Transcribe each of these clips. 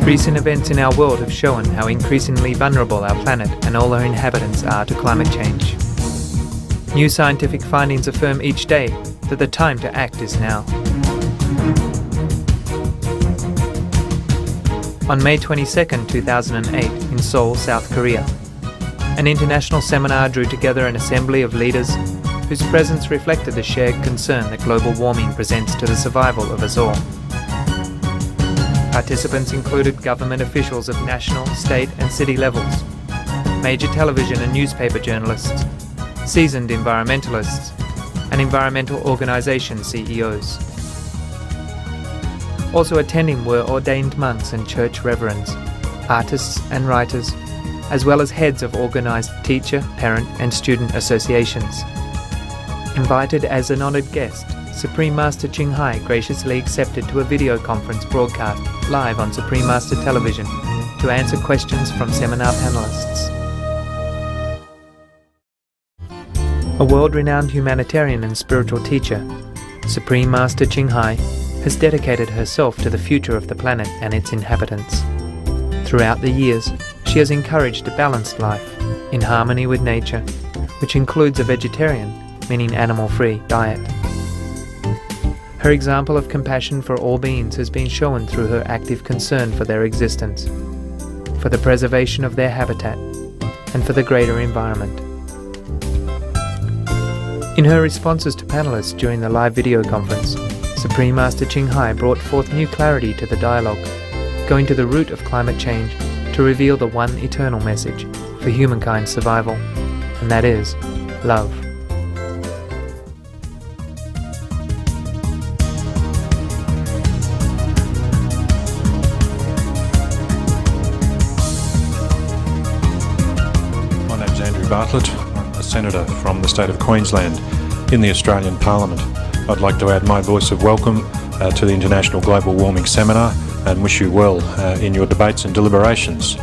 Recent events in our world have shown how increasingly vulnerable our planet and all our inhabitants are to climate change. New scientific findings affirm each day that the time to act is now. On May 22, 2008, in Seoul, South Korea, an international seminar drew together an assembly of leaders whose presence reflected the shared concern that global warming presents to the survival of us all. Participants included government officials of national, state and city levels, major television and newspaper journalists, seasoned environmentalists, and environmental organisation CEOs. Also attending were ordained monks and church reverends, artists and writers, as well as heads of organised teacher, parent and student associations. Invited as an honoured guest, Supreme Master Ching Hai graciously accepted to a video conference broadcast live on Supreme Master Television to answer questions from seminar panellists. A world-renowned humanitarian and spiritual teacher, Supreme Master Ching Hai has dedicated herself to the future of the planet and its inhabitants. Throughout the years, she has encouraged a balanced life in harmony with nature, which includes a vegetarian, meaning animal-free, diet. Her example of compassion for all beings has been shown through her active concern for their existence, for the preservation of their habitat, and for the greater environment. In her responses to panellists during the live video conference, Supreme Master Ching Hai brought forth new clarity to the dialogue, going to the root of climate change to reveal the one eternal message for humankind's survival, and that is love. Bartlett. I'm a Senator from the state of Queensland in the Australian Parliament. I'd like to add my voice of welcome to the International Global Warming Seminar and wish you well in your debates and deliberations.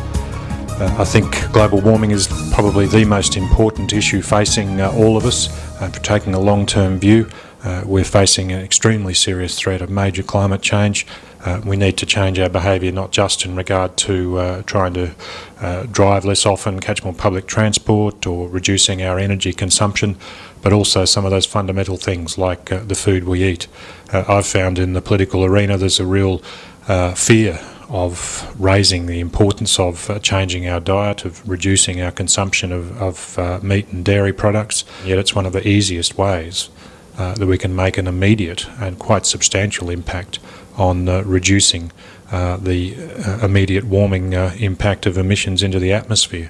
I think global warming is probably the most important issue facing all of us, and for taking a long-term view, we're facing an extremely serious threat of major climate change. We need to change our behaviour, not just in regard to trying to drive less often, catch more public transport or reducing our energy consumption, but also some of those fundamental things like the food we eat. I've found in the political arena there's a real fear of raising the importance of changing our diet, of reducing our consumption of meat and dairy products, yet it's one of the easiest ways that we can make an immediate and quite substantial impact on reducing the immediate warming impact of emissions into the atmosphere.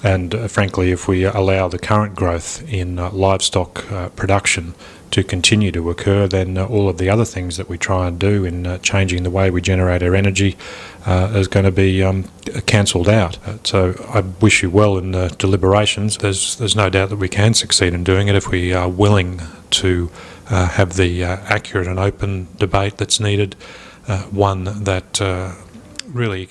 And frankly, if we allow the current growth in livestock production to continue to occur, then all of the other things that we try and do in changing the way we generate our energy is going to be cancelled out. So I wish you well in the deliberations. There's no doubt that we can succeed in doing it if we are willing to have the accurate and open debate that's needed, one that really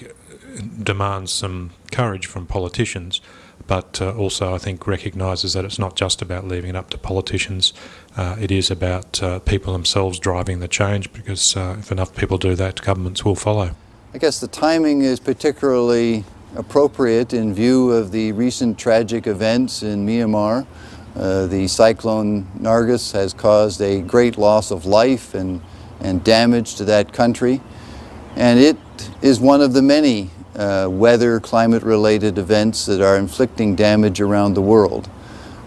demands some courage from politicians, but also I think recognises that it's not just about leaving it up to politicians. It is about people themselves driving the change, because if enough people do that, governments will follow. I guess the timing is particularly appropriate in view of the recent tragic events in Myanmar. The cyclone Nargis has caused a great loss of life and damage to that country, and it is one of the many weather, climate-related events that are inflicting damage around the world.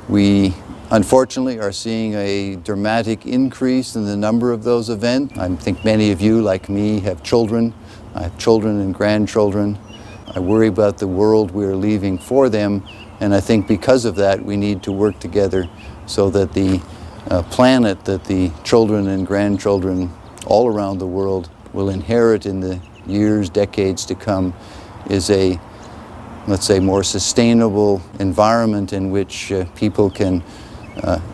We unfortunately are seeing a dramatic increase in the number of those events. I think many of you, like me, have children. I have children and grandchildren. I worry about the world we're leaving for them, and I think because of that we need to work together so that the planet that the children and grandchildren all around the world will inherit in the years, decades to come is a, let's say, more sustainable environment in which people can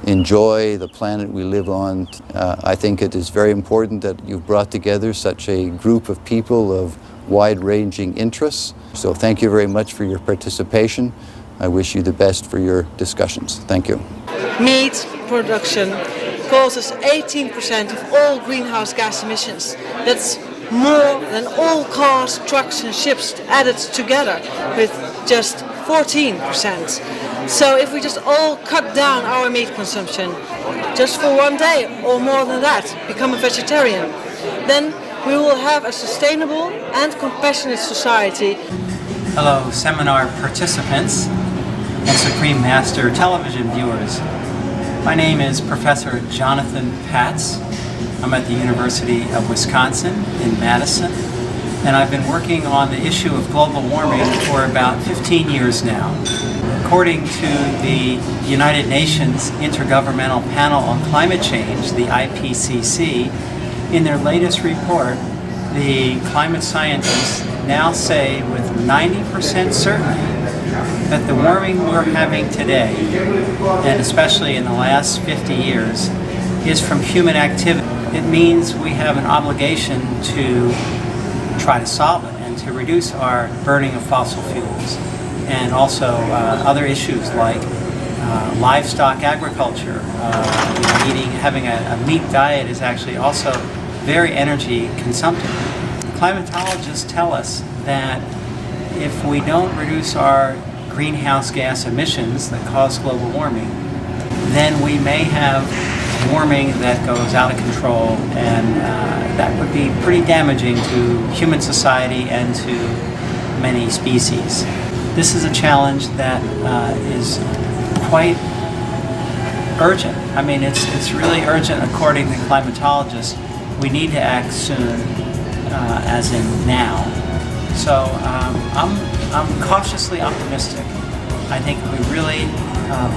enjoy the planet we live on. I think it is very important that you've brought together such a group of people of wide-ranging interests. So thank you very much for your participation. I wish you the best for your discussions. Thank you. Meat production causes 18% of all greenhouse gas emissions. That's more than all cars, trucks and ships added together, with just 14%. So if we just all cut down our meat consumption, just for one day or more than that, become a vegetarian, then we will have a sustainable and compassionate society. Hello, seminar participants and Supreme Master television viewers. My name is Professor Jonathan Patz. I'm at the University of Wisconsin in Madison, and I've been working on the issue of global warming for about 15 years now. According to the United Nations Intergovernmental Panel on Climate Change, the IPCC, in their latest report, the climate scientists now say with 90% certainty that the warming we're having today, and especially in the last 50 years, is from human activity. It means we have an obligation to try to solve it and to reduce our burning of fossil fuels, and also other issues like livestock agriculture. Having a meat diet is actually also very energy consumptive. Climatologists tell us that if we don't reduce our greenhouse gas emissions that cause global warming, then we may have warming that goes out of control, and that would be pretty damaging to human society and to many species. This is a challenge that is quite urgent. I mean, it's really urgent according to climatologists. We need to act soon, as in now. So I'm cautiously optimistic. I think if we really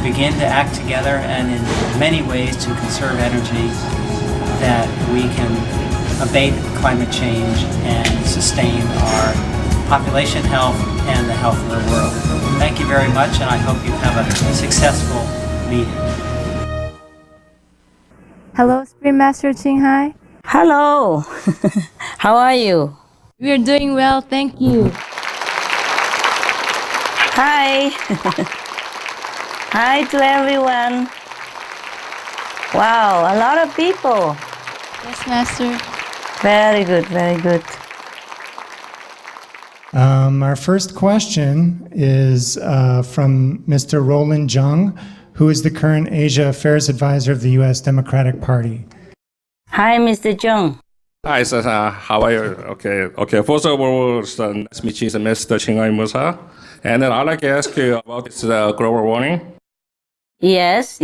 begin to act together and in many ways to conserve energy, that we can abate climate change and sustain our population health and the health of the world. Thank you very much, and I hope you have a successful meeting. Hello, Supreme Master Qinghai. Hello. How are you? We are doing well, thank you. Hi. Hi to everyone. Wow, a lot of people. Yes, Master. Very good, very good. Our first question is from Mr. Roland Jung, who is the current Asia Affairs Advisor of the U.S. Democratic Party. Hi, Mr. Jung. Hi, sir. How are you? Okay. First of all, nice to meet you, Mr. Qinghai Musa. And then I'd like to ask you about this global warming. Yes.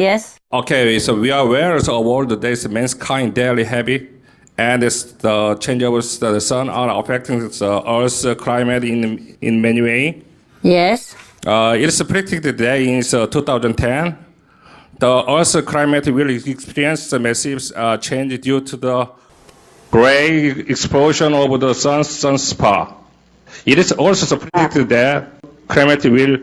Okay, so we are aware of the world that is mankind daily habit, and the change of the sun are affecting the Earth's climate in many ways. Yes. It is predicted that in 2010, the Earth's climate will experience a massive change due to the great explosion of the sunspot. It is also predicted that climate will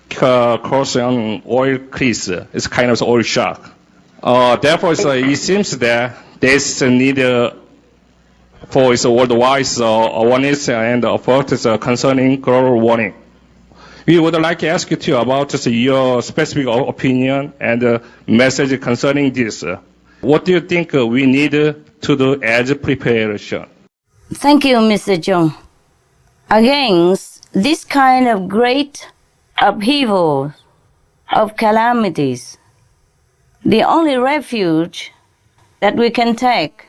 cause an oil crisis. It's kind of oil shock. Therefore, it seems that there's a need for worldwide awareness and efforts concerning global warming. We would like to ask you too about your specific opinion and message concerning this. What do you think we need to do as preparation? Thank you, Mr. Jung. Against this kind of great upheaval of calamities, the only refuge that we can take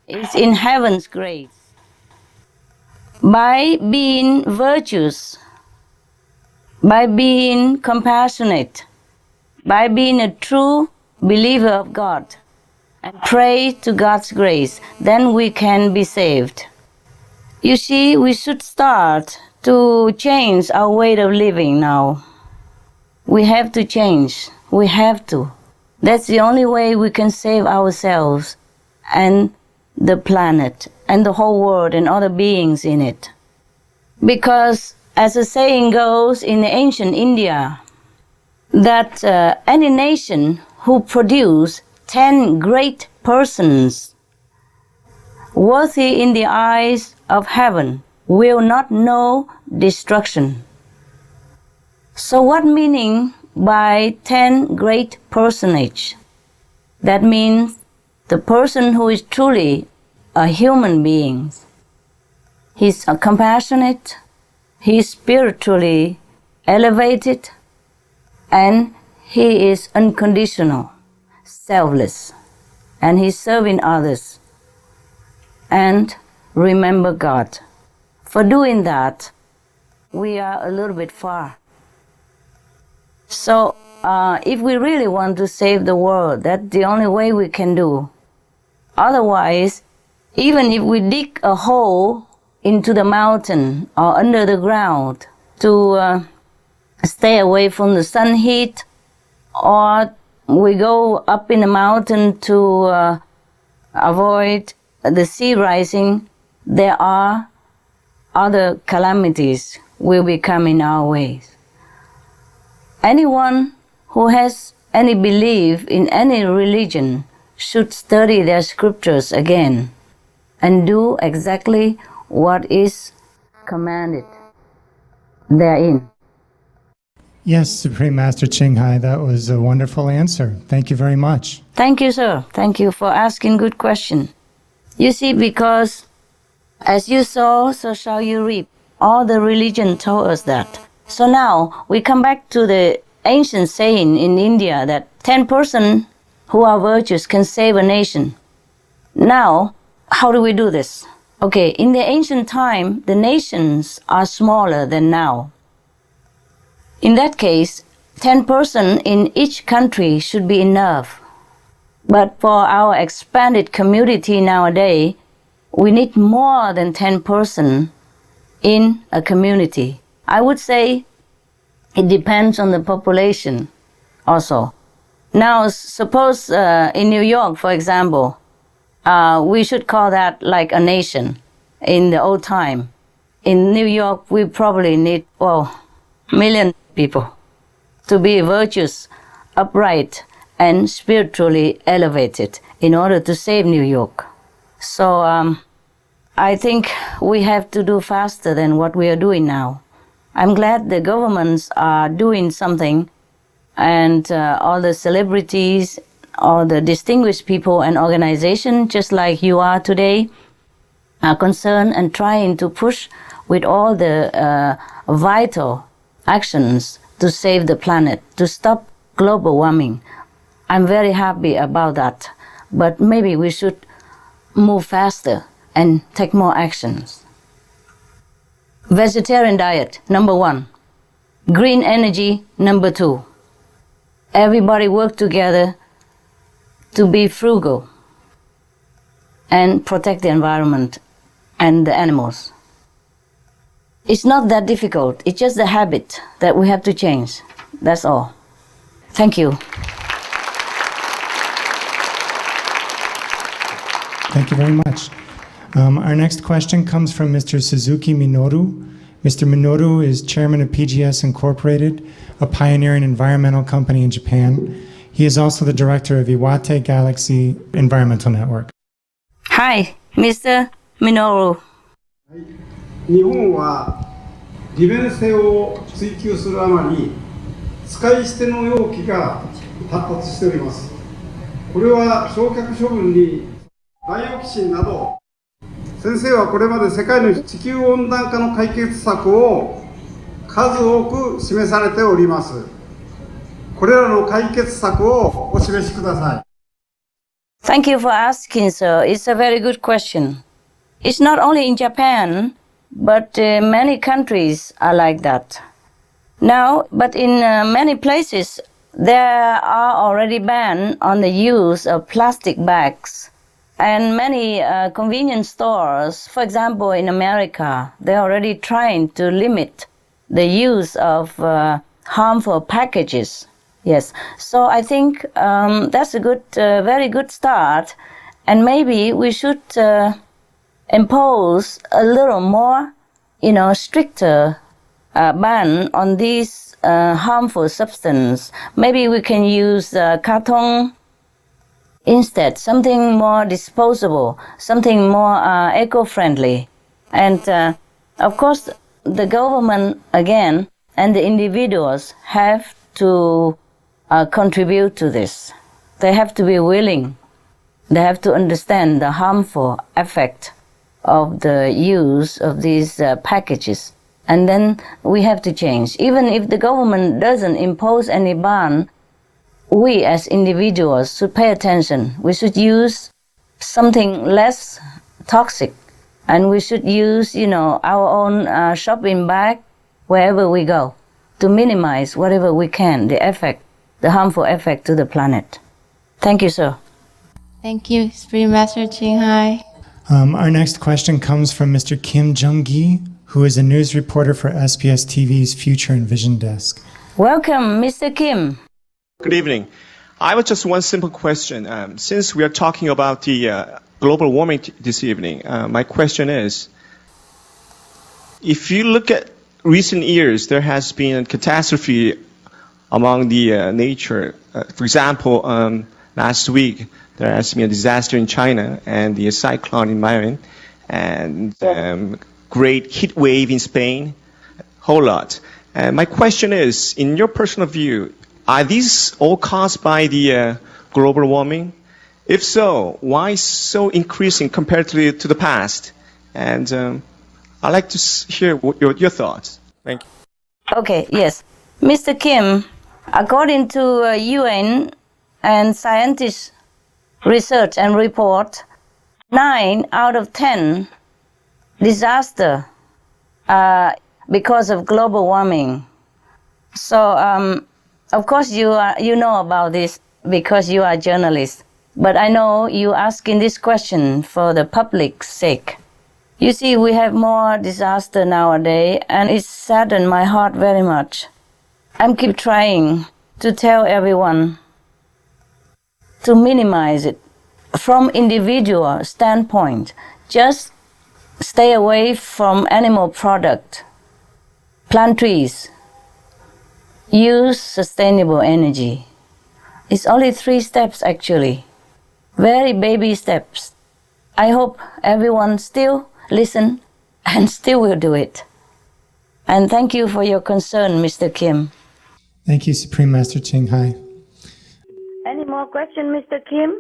is in heaven's grace. By being virtuous, by being compassionate, by being a true believer of God, and pray to God's grace, then we can be saved. You see, we should start to change our way of living now. We have to change. We have to. That's the only way we can save ourselves and the planet and the whole world and other beings in it. Because, as the saying goes in ancient India, that any nation who produce 10 great persons worthy in the eyes of heaven will not know destruction. So what meaning by 10 great personage? That means the person who is truly a human being, He's compassionate, he's spiritually elevated, and he is unconditional, selfless, and he's serving others. And remember God. For doing that, we are a little bit far. So if we really want to save the world, that's the only way we can do. Otherwise, even if we dig a hole into the mountain or under the ground to stay away from the sun heat, or we go up in the mountain to avoid the sea rising, there are other calamities will be coming our way. Anyone who has any belief in any religion should study their scriptures again and do exactly what is commanded therein. Yes, Supreme Master Ching Hai, that was a wonderful answer. Thank you very much. Thank you, sir. Thank you for asking good question. You see, because as you sow, so shall you reap. All the religion told us that. So now we come back to the ancient saying in India that 10% who are virtuous can save a nation. Now, how do we do this? Okay, in the ancient time, the nations are smaller than now. In that case, 10% in each country should be enough. But for our expanded community nowadays, we need more than 10% in a community. I would say it depends on the population also. Now, suppose in New York, for example, we should call that like a nation in the old time. In New York, we probably need, million people to be virtuous, upright, and spiritually elevated in order to save New York. So I think we have to do faster than what we are doing now. I'm glad the governments are doing something, and all the celebrities, all the distinguished people and organizations, just like you are today, are concerned and trying to push with all the vital actions to save the planet, to stop global warming. I'm very happy about that, but maybe we should move faster and take more actions. Vegetarian diet, number 1. Green energy, number 2. Everybody work together to be frugal and protect the environment and the animals. It's not that difficult. It's just a habit that we have to change. That's all. Thank you. Thank you very much. Our next question comes from Mr. Suzuki Minoru. Mr. Minoru is chairman of PGS Incorporated, a pioneering environmental company in Japan. He is also the director of Iwate Galaxy Environmental Network. Hi, Mr. Minoru. 日本は利便性を追求するあまり使い捨ての容器が発達しております。これは焼却処分にダイオキシンなど、先生はこれまで世界の地球温暖化の解決策を数多く示されております。これらの解決策をお示しください。Thank you for asking, sir. It's a very good question. It's not only in Japan, but many countries are like that. Now, but in many places, there are already bans on the use of plastic bags. And many convenience stores, for example, in America, they're already trying to limit the use of harmful packages. Yes, so I think that's a good, very good start. And maybe we should impose a little more, stricter ban on these harmful substances. Maybe we can use carton instead, something more disposable, something more eco-friendly. And of course, the government, again, and the individuals have to contribute to this. They have to be willing. They have to understand the harmful effect of the use of these packages. And then we have to change. Even if the government doesn't impose any ban, we as individuals should pay attention. We should use something less toxic, and we should use, our own shopping bag wherever we go to minimize whatever we can the harmful effect to the planet. Thank you, sir. Thank you, Supreme Master Ching Hai. Our next question comes from Mr. Kim Jung-gi, who is a news reporter for SBS TV's Future and Vision Desk. Welcome, Mr. Kim. Good evening. I have just one simple question. Since we are talking about the global warming this evening, my question is, if you look at recent years, there has been a catastrophe among the nature. For example, last week, there has been a disaster in China and the cyclone in Marin, and great heat wave in Spain, whole lot. And my question is, in your personal view, are these all caused by the global warming? If so, why so increasing compared to the past? And I'd like to hear your thoughts. Thank you. Okay, yes. Mr. Kim, according to UN and scientists' research and report, 9 out of 10 disaster because of global warming. So, of course, you know about this because you are a journalist. But I know you asking this question for the public's sake. You see, we have more disaster nowadays, and it saddened my heart very much. I'm keep trying to tell everyone to minimize it from individual standpoint. Just stay away from animal product, plant trees, use sustainable energy. It's only 3 steps actually, very baby steps. I hope everyone still listen and still will do it. And thank you for your concern, Mr. Kim. Thank you, Supreme Master Ching Hai. Any more questions, Mr. Kim?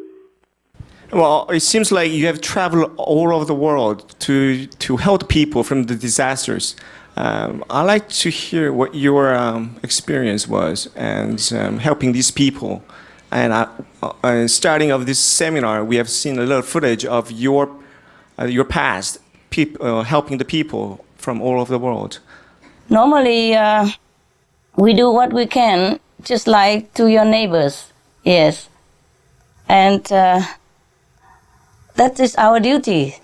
Well, it seems like you have traveled all over the world to help people from the disasters. I'd like to hear what your experience was and helping these people. And starting of this seminar, we have seen a little footage of your past, helping the people from all over the world. Normally, we do what we can, just like to your neighbors, yes. And that is our duty,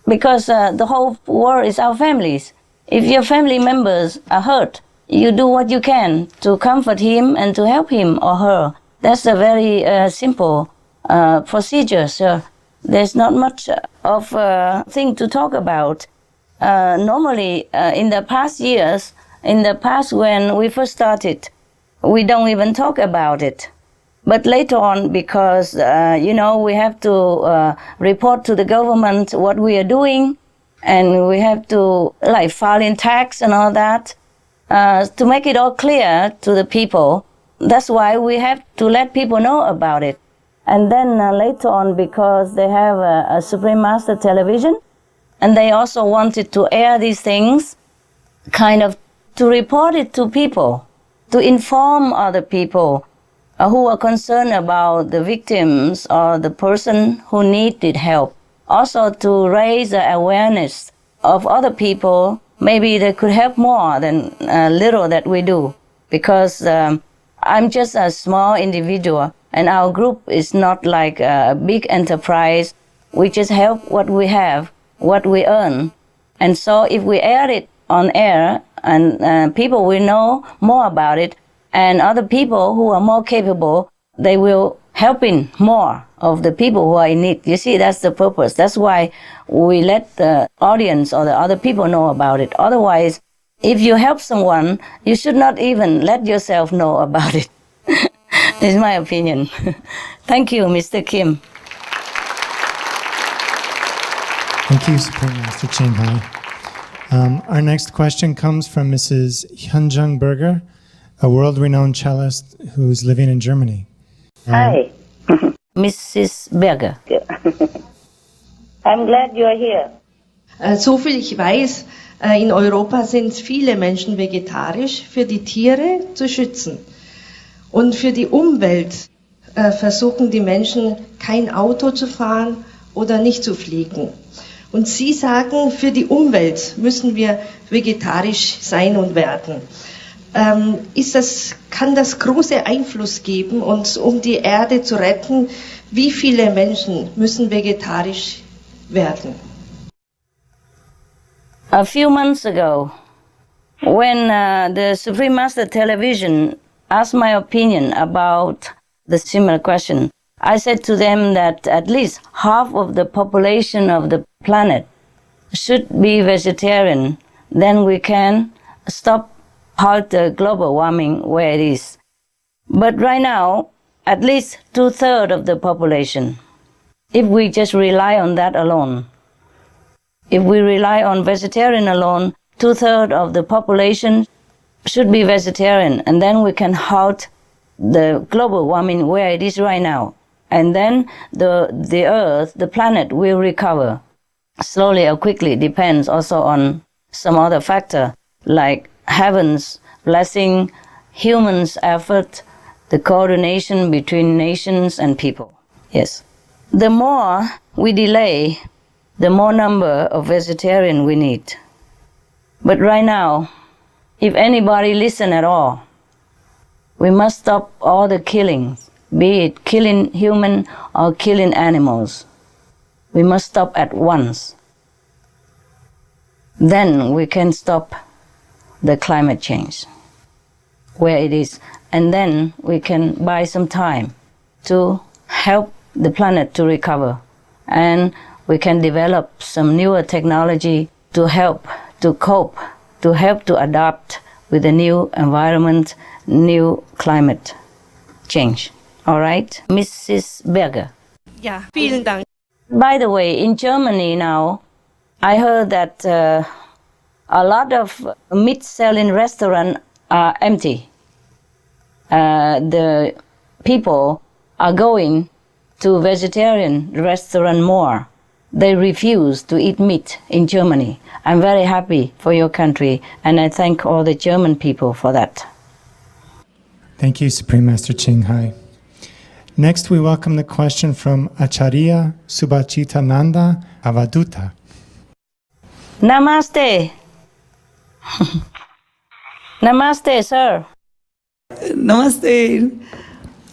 because the whole world is our families. If your family members are hurt, you do what you can to comfort him and to help him or her. That's a very simple procedure, sir. There's not much of a thing to talk about. Normally, in the past years, in the past when we first started, we don't even talk about it. But later on, because, we have to report to the government what we are doing, and we have to, file in tax and all that, to make it all clear to the people. That's why we have to let people know about it. And then later on, because they have a Supreme Master television, and they also wanted to air these things, kind of to report it to people, to inform other people who are concerned about the victims or the person who needed help. Also to raise the awareness of other people. Maybe they could help more than little that we do. Because I'm just a small individual, and our group is not like a big enterprise. We just help what we have, what we earn. And so if we air it on air, and people will know more about it, and other people who are more capable, they will help in more of the people who are in need. You see, that's the purpose. That's why we let the audience or the other people know about it. Otherwise, if you help someone, you should not even let yourself know about it. This is my opinion. Thank you, Mr. Kim. Thank you, Supreme Master Ching Hai. Our next question comes from Mrs. Hyunjung Berger, a world-renowned cellist who's living in Germany. Hi, Mrs. Berger. I'm glad you are here. Soviel ich weiß, in Europa sind viele Menschen vegetarisch, für die Tiere zu schützen. Und für die Umwelt versuchen die Menschen, kein Auto zu fahren oder nicht zu fliegen. Und Sie sagen, für die Umwelt müssen wir vegetarisch sein und werden. Kann das große Einfluss geben, und um die Erde zu retten, wie viele Menschen müssen vegetarisch werden? A few months ago, when the Supreme Master Television asked my opinion about the similar question, I said to them that at least half of the population of the planet should be vegetarian. Then we can halt the global warming where it is. But right now, at least 2/3 of the population, if we just rely on that alone, if we rely on vegetarian alone, 2/3 of the population should be vegetarian, and then we can halt the global warming where it is right now. And then the Earth, the planet, will recover. Slowly or quickly, depends also on some other factor, like heaven's blessing, humans' effort, the coordination between nations and people. Yes. The more we delay, the more number of vegetarian we need. But right now, if anybody listen at all, we must stop all the killings, be it killing human or killing animals. We must stop at once. Then we can stop the climate change where it is. And then we can buy some time to help the planet to recover. And we can develop some newer technology to help to cope, to help to adapt with the new environment, new climate change. All right, Mrs. Berger. Ja, vielen Dank. By the way, in Germany now, I heard that a lot of meat-selling restaurants are empty. The people are going to vegetarian restaurant more. They refuse to eat meat in Germany. I'm very happy for your country, and I thank all the German people for that. Thank you, Supreme Master Ching Hai. Next, we welcome the question from Acharya Subhachitananda Avaduta. Namaste. Namaste, sir. Namaste.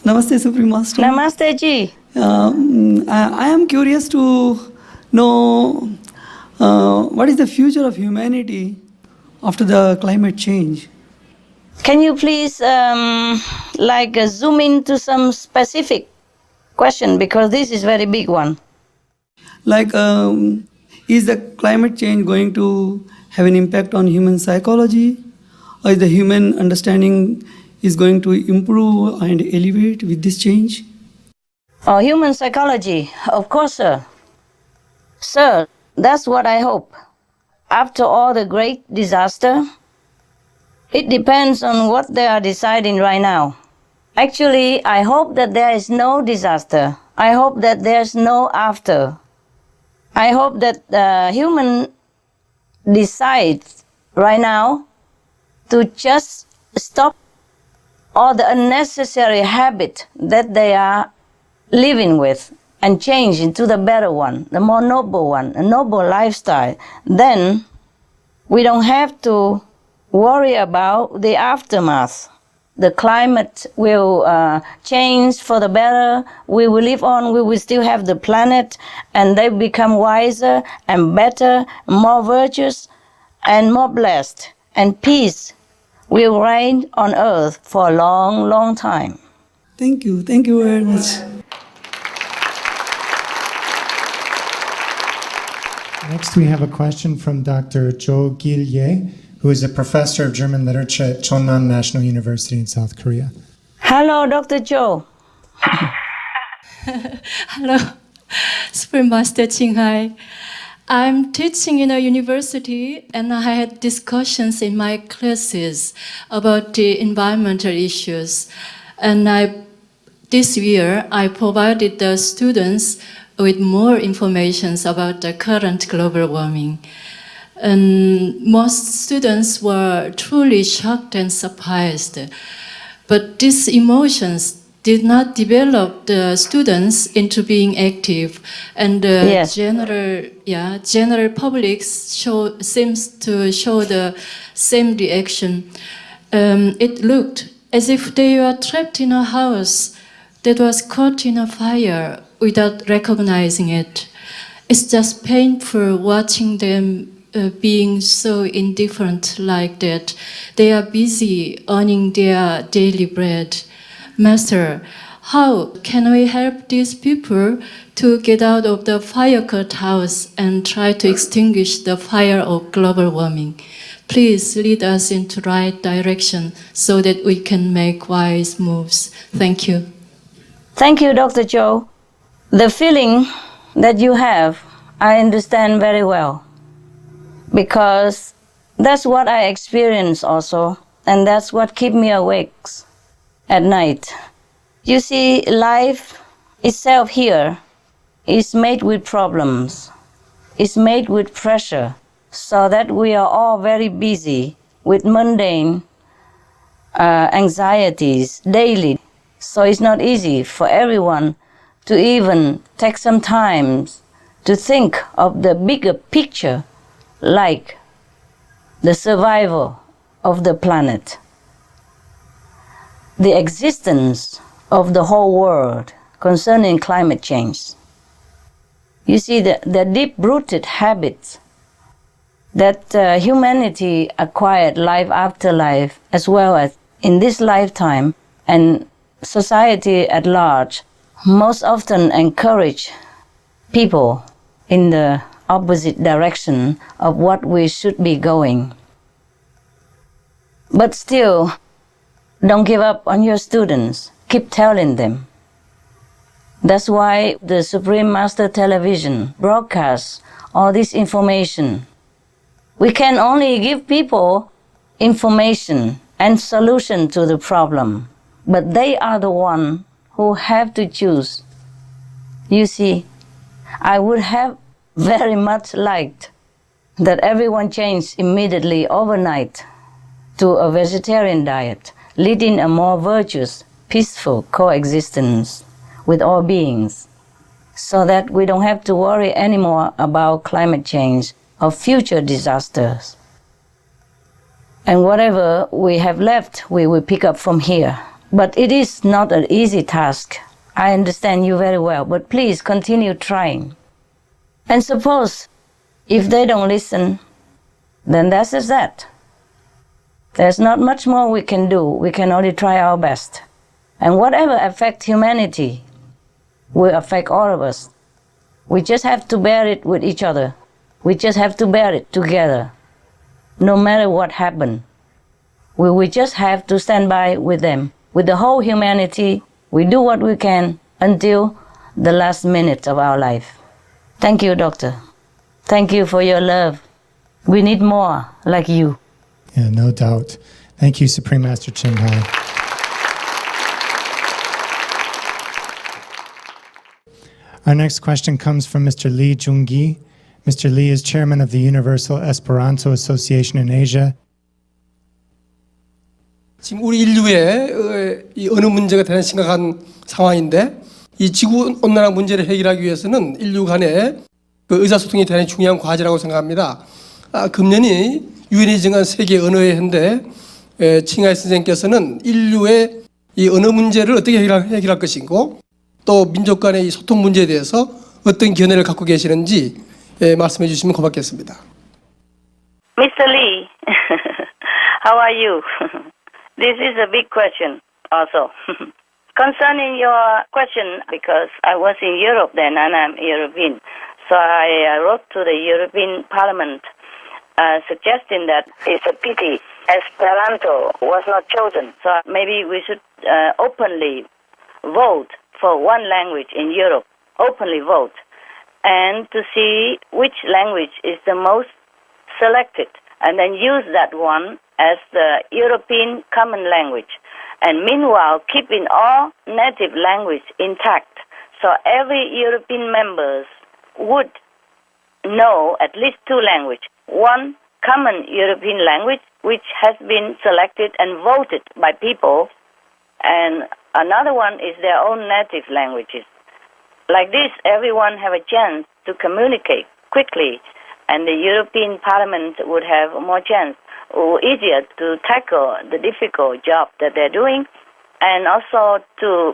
Namaste, Supreme Master. Namaste, ji. I am curious to know what is the future of humanity after the climate change. Can you please zoom into some specific question, because this is very big one. Is the climate change going to have an impact on human psychology? Or is the human understanding is going to improve and elevate with this change? Oh, human psychology, of course, sir. Sir, that's what I hope. After all the great disaster, it depends on what they are deciding right now. Actually, I hope that there is no disaster. I hope that there's no after. I hope that the human decides right now to just stop all the unnecessary habit that they are living with and change into the better one, the more noble one, a noble lifestyle. Then we don't have to worry about the aftermath. The climate will change for the better. We will live on. We will still have the planet, and they become wiser and better, more virtuous and more blessed. And peace will reign on earth for a long, long time. Thank you. Thank you very much. Next, we have a question from Dr. Cho Gil-ye, who is a professor of German literature at Chonnan National University in South Korea. Hello, Dr. Cho. Hello, Supreme Master Ching Hai. I'm teaching in a university, and I had discussions in my classes about the environmental issues. And this year, I provided the students with more information about the current global warming. And most students were truly shocked and surprised. But these emotions did not develop the students into being active, and the general public seems to show the same reaction. It looked as if they were trapped in a house that was caught in a fire without recognizing it. It's just painful watching them being so indifferent like that. They are busy earning their daily bread. Master, how can we help these people to get out of the fire-cut house and try to extinguish the fire of global warming? Please lead us into the right direction so that we can make wise moves. Thank you. Thank you, Dr. Cho. The feeling that you have, I understand very well. Because that's what I experience also, and that's what keeps me awake at night. You see, life itself here is made with problems, is made with pressure, so that we are all very busy with mundane anxieties daily. So it's not easy for everyone to even take some time to think of the bigger picture, like the survival of the planet, the existence of the whole world concerning climate change. You see, the deep-rooted habits that humanity acquired life after life, as well as in this lifetime, and society at large, most often encourage people in the opposite direction of what we should be going. But still, don't give up on your students. Keep telling them. That's why the Supreme Master Television broadcasts all this information. We can only give people information and solution to the problem, but they are the one who have to choose. You see, I would have very much liked that everyone changed immediately overnight to a vegetarian diet, leading a more virtuous, peaceful coexistence with all beings, so that we don't have to worry anymore about climate change or future disasters. And whatever we have left, we will pick up from here. But it is not an easy task. I understand you very well, but please continue trying. And suppose if they don't listen, then that's just that. There's not much more we can do. We can only try our best. And whatever affects humanity will affect all of us. We just have to bear it with each other. We just have to bear it together. No matter what happens, we just have to stand by with them. With the whole humanity, we do what we can until the last minute of our life. Thank you, Doctor. Thank you for your love. We need more like you. Yeah, no doubt. Thank you, Supreme Master Ching Hai. Our next question comes from Mr. Lee Jung-gi. Mr. Lee is chairman of the Universal Esperanto Association in Asia. 지금 우리 인류의 이 어느 문제가 대단히 심각한 상황인데, 이 지구 온난화 문제를 해결하기 위해서는 인류 간의 그 의사소통이 대단히 중요한 과제라고 생각합니다. 금년이 유엔이 정한 세계 언어의 해인데, 칭하이 선생님께서는 인류의 이 언어 문제를 어떻게 해결할 것이고, 또 민족 간의 이 소통 문제에 대해서 어떤 견해를 갖고 계시는지 말씀해 주시면 고맙겠습니다. Mr. Lee, how are you? This is a big question also. Concerning your question, because I was in Europe then and I'm European, so I wrote to the European Parliament suggesting that it's a pity Esperanto was not chosen. So maybe we should openly vote for one language in Europe, openly vote, and to see which language is the most selected, and then use that one as the European common language. And meanwhile, keeping all native language intact So every European members would know at least two languages. One, common European language, which has been selected and voted by people, and another one is their own native languages. Like this, everyone have a chance to communicate quickly, and the European Parliament would have more chance or easier to tackle the difficult job that they're doing, and also to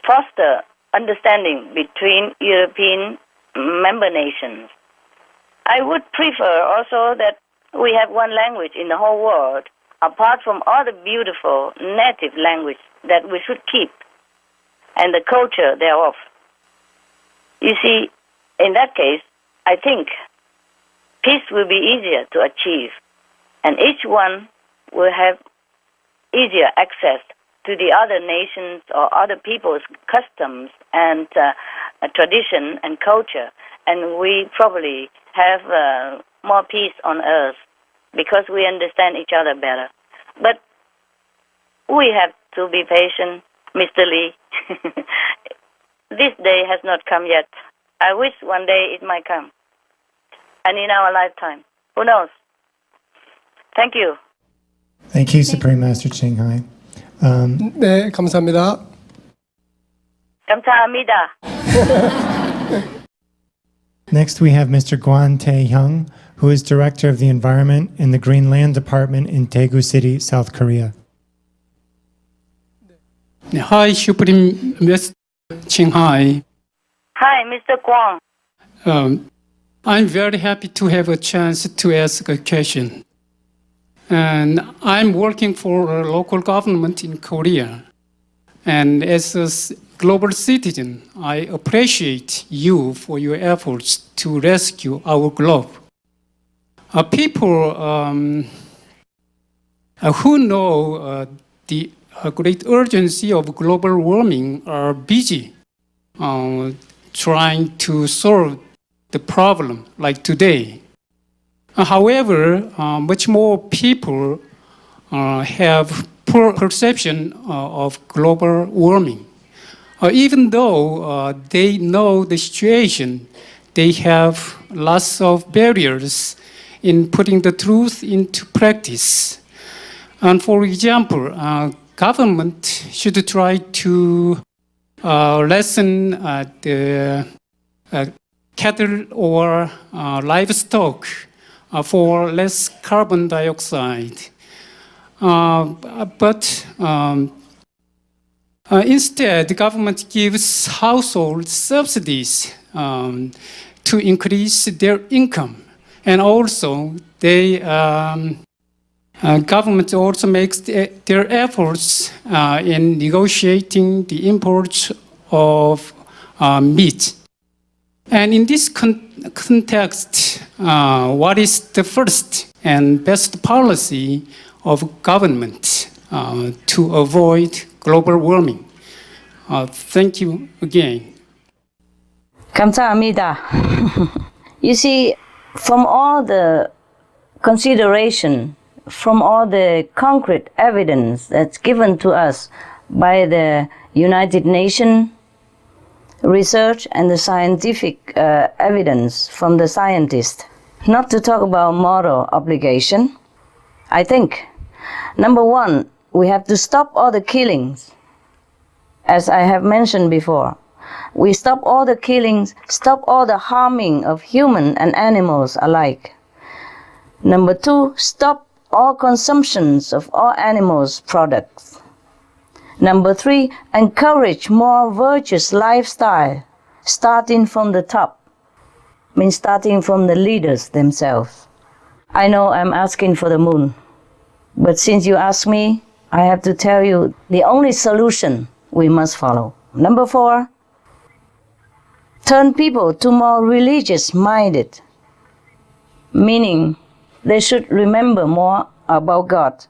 foster understanding between European member nations. I would prefer also that we have one language in the whole world, apart from all the beautiful native language that we should keep, and the culture thereof. You see, in that case, I think peace will be easier to achieve, and each one will have easier access to the other nations or other people's customs and tradition and culture, and we probably have more peace on earth because we understand each other better. But we have to be patient, Mr. Lee. This day has not come yet. I wish one day it might come. And in our lifetime. Who knows? Thank you. Thank you, Supreme Master Ching Hai. 네, 감사합니다. 감사합니다. Next, we have Mr. Guan Tae-hyung, who is Director of the Environment in the Green Land Department in Daegu City, South Korea. Hi, Supreme Master Ching Hai. Hi, Mr. Kwong. I'm very happy to have a chance to ask a question. And I'm working for a local government in Korea. And as a global citizen, I appreciate you for your efforts to rescue our globe. People who know the great urgency of global warming are busy trying to solve the problem like today. However, much more people have poor perception of global warming. Even though they know the situation, they have lots of barriers in putting the truth into practice. And for example, government should try to lessen the cattle or livestock for less carbon dioxide. But instead, the government gives household subsidies to increase their income. And also, government also makes their efforts in negotiating the import of meat. And in this context, what is the first and best policy of government to avoid global warming? Thank you again. 감사합니다. You see, from all the consideration, from all the concrete evidence that's given to us by the United Nations research and the scientific evidence from the scientists, not to talk about moral obligation, I think, number one, we have to stop all the killings. As I have mentioned before, we stop all the killings, stop all the harming of human and animals alike. Number two, stop all consumptions of all animals' products. Number three, encourage more virtuous lifestyle, starting from the top, means starting from the leaders themselves. I know I'm asking for the moon, but since you asked me, I have to tell you the only solution we must follow. Number four, turn people to more religious-minded, meaning they should remember more about God.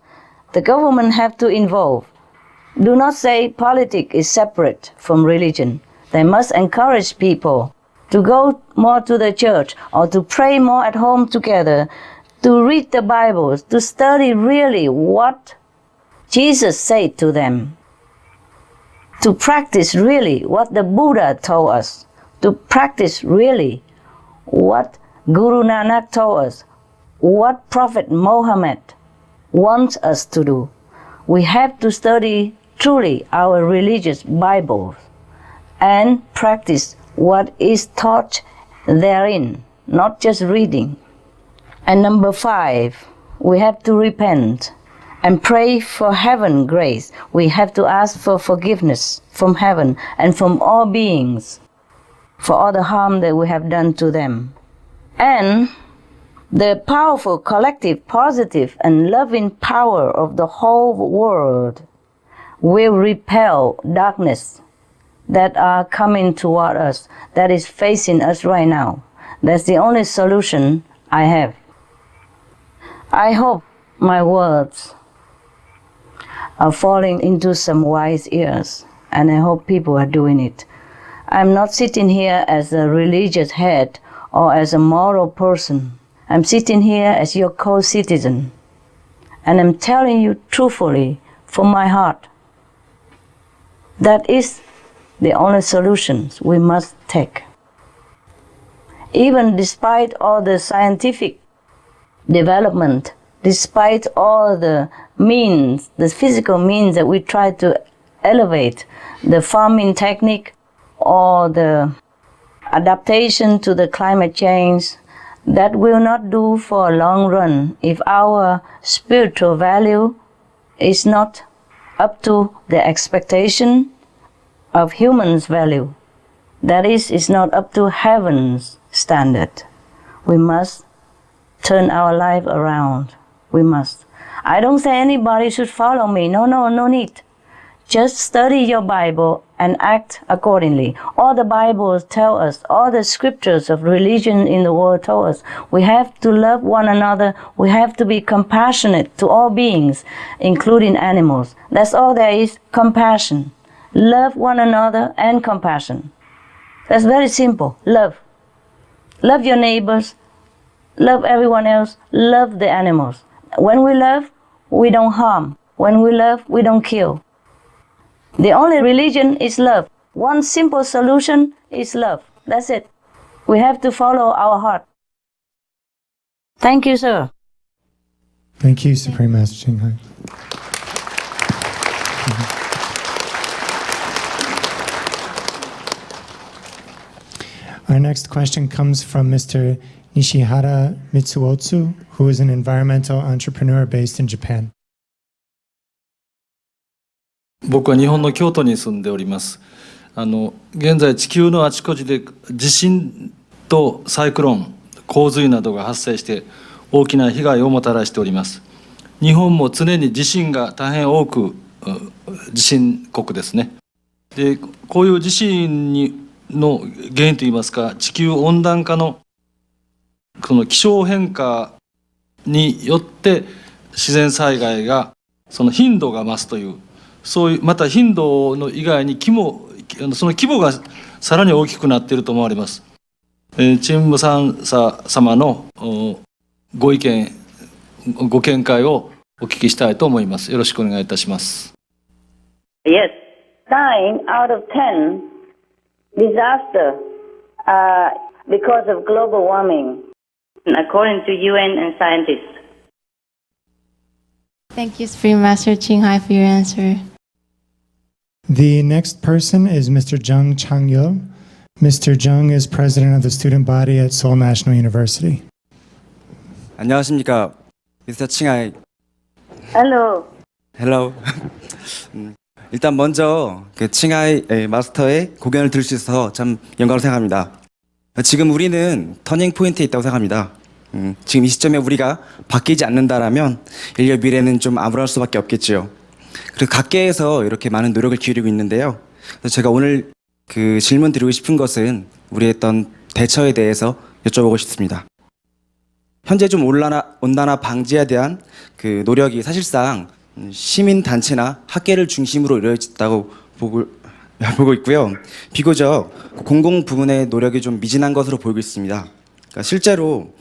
The government have to involve. Do not say politics is separate from religion. They must encourage people to go more to the church or to pray more at home together, to read the Bible, to study really what Jesus said to them. to practice really what the Buddha told us, to practice really what Guru Nanak told us, what Prophet Muhammad wants us to do. We have to study truly our religious Bibles and practice what is taught therein, not just reading. And number 5, we have to repent and pray for heaven grace. We have to ask for forgiveness from heaven and from all beings for all the harm that we have done to them. And the powerful, collective, positive, and loving power of the whole world will repel darkness that are coming toward us, that is facing us right now. That's the only solution I have. I hope my words are falling into some wise ears, and I hope people are doing it. I'm not sitting here as a religious head or as a moral person. I'm sitting here as your co-citizen, and I'm telling you truthfully from my heart, that is the only solutions we must take. Even despite all the scientific development, despite all the means, the physical means that we try to elevate, the farming technique or the adaptation to the climate change, that will not do for a long run if our spiritual value is not up to the expectation of humans' value. That is, it's not up to heaven's standard. We must turn our life around. We must. I don't say anybody should follow me. No need. Just study your Bible and act accordingly. All the Bibles tell us, all the scriptures of religion in the world tell us, we have to love one another. We have to be compassionate to all beings, including animals. That's all there is, compassion. Love one another and compassion. That's very simple. Love. Love your neighbors. Love everyone else. Love the animals. When we love, we don't harm. When we love, we don't kill. The only religion is love. One simple solution is love. That's it. We have to follow our heart. Thank you, sir. Thank you, Supreme Master Ching Hai. Our next question comes from Mr. Nishihara Mitsuotsu, who is an environmental entrepreneur based in Japan. 僕は日本の京都に住んでおります。現在地球のあちこちで地震とサイクロン、洪水などが発生して大きな被害をもたらしております。日本も常に地震が大変多く地震国ですね。で、こういう地震の原因といいますか、地球温暖化のその気象変化によって自然災害がその頻度が増すという、そういうまた頻度の以外にその規模がさらに大きくなっていると思われます。チンムサンサ様のご意見ご見解をお聞きしたいと思います。よろしくお願いいたします。Yes, 9 out of 10 disaster because of global warming, according to UN and scientists. Thank you, Supreme Master Ching Hai, for your answer. The next person is Mr. Jung Chang-yeol. Mr. Jung is president of the student body at Seoul National University. 안녕하십니까, Mr. 칭하이. Hello. Hello. 일단 먼저 그 칭하이 마스터의 공연을 들을 수 있어서 참 영광을 생각합니다. 지금 우리는 터닝 포인트에 있다고 생각합니다. 지금 이 시점에 우리가 바뀌지 않는다라면 인류의 미래는 좀 암울할 수밖에 없겠지요. 그리고 각계에서 이렇게 많은 노력을 기울이고 있는데요. 그래서 제가 오늘 그 질문 드리고 싶은 것은 우리의 어떤 대처에 대해서 여쭤보고 싶습니다. 현재 좀 온난화 방지에 대한 그 노력이 사실상 시민 단체나 학계를 중심으로 이루어졌다고 보고 있고요. 비교적 공공 부문의 노력이 좀 미진한 것으로 보이고 있습니다. 그러니까 실제로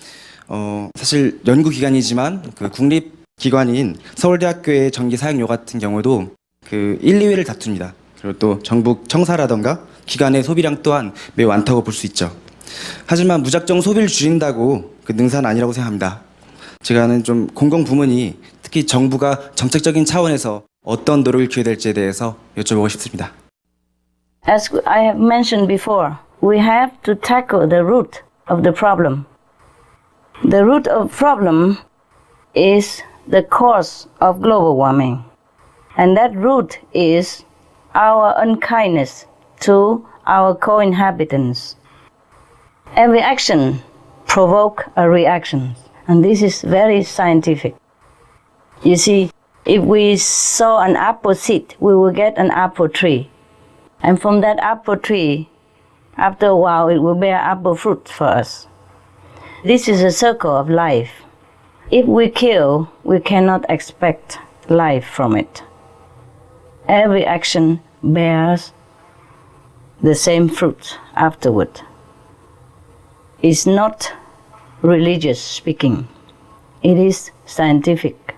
사실 연구기관이지만 그 국립기관인 서울대학교의 전기 사용료 같은 경우도 그 1, 2회를 다툽니다. 그리고 또 정부 청사라던가 기관의 소비량 또한 매우 많다고 볼 수 있죠. 하지만 무작정 소비를 줄인다고 그 능사는 아니라고 생각합니다. 제가는 좀 공공부문이 특히 정부가 정책적인 차원에서 어떤 노력을 기해야 될지에 대해서 여쭤보고 싶습니다. As I have mentioned before, we have to tackle the root of the problem. The root of problem is the cause of global warming. And that root is our unkindness to our co-inhabitants. Every action provokes a reaction. And this is very scientific. You see, if we sow an apple seed, we will get an apple tree. And from that apple tree, after a while, it will bear apple fruit for us. This is a circle of life. If we kill, we cannot expect life from it. Every action bears the same fruit afterward. It's not religious speaking. It is scientific.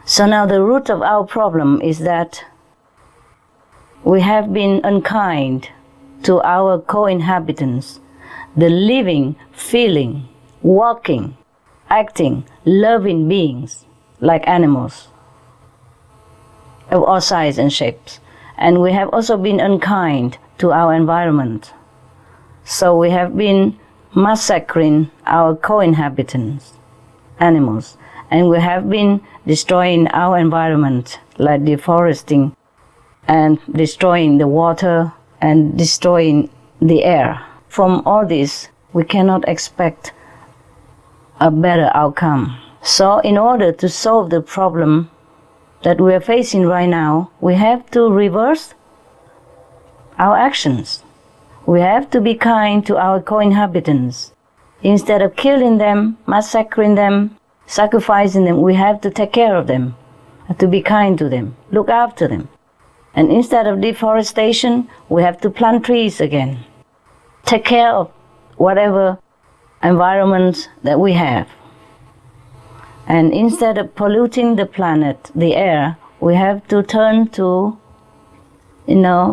So now the root of our problem is that we have been unkind to our co-inhabitants, the living, feeling, walking, acting, loving beings like animals of all sizes and shapes. And we have also been unkind to our environment. So we have been massacring our co-inhabitants, animals, and we have been destroying our environment, like deforesting and destroying the water and destroying the air. From all this, we cannot expect a better outcome. So in order to solve the problem that we are facing right now, we have to reverse our actions. We have to be kind to our co-inhabitants. Instead of killing them, massacring them, sacrificing them, we have to take care of them, to be kind to them, look after them. And instead of deforestation, we have to plant trees again. Take care of whatever environment that we have. And instead of polluting the planet, the air, we have to turn to,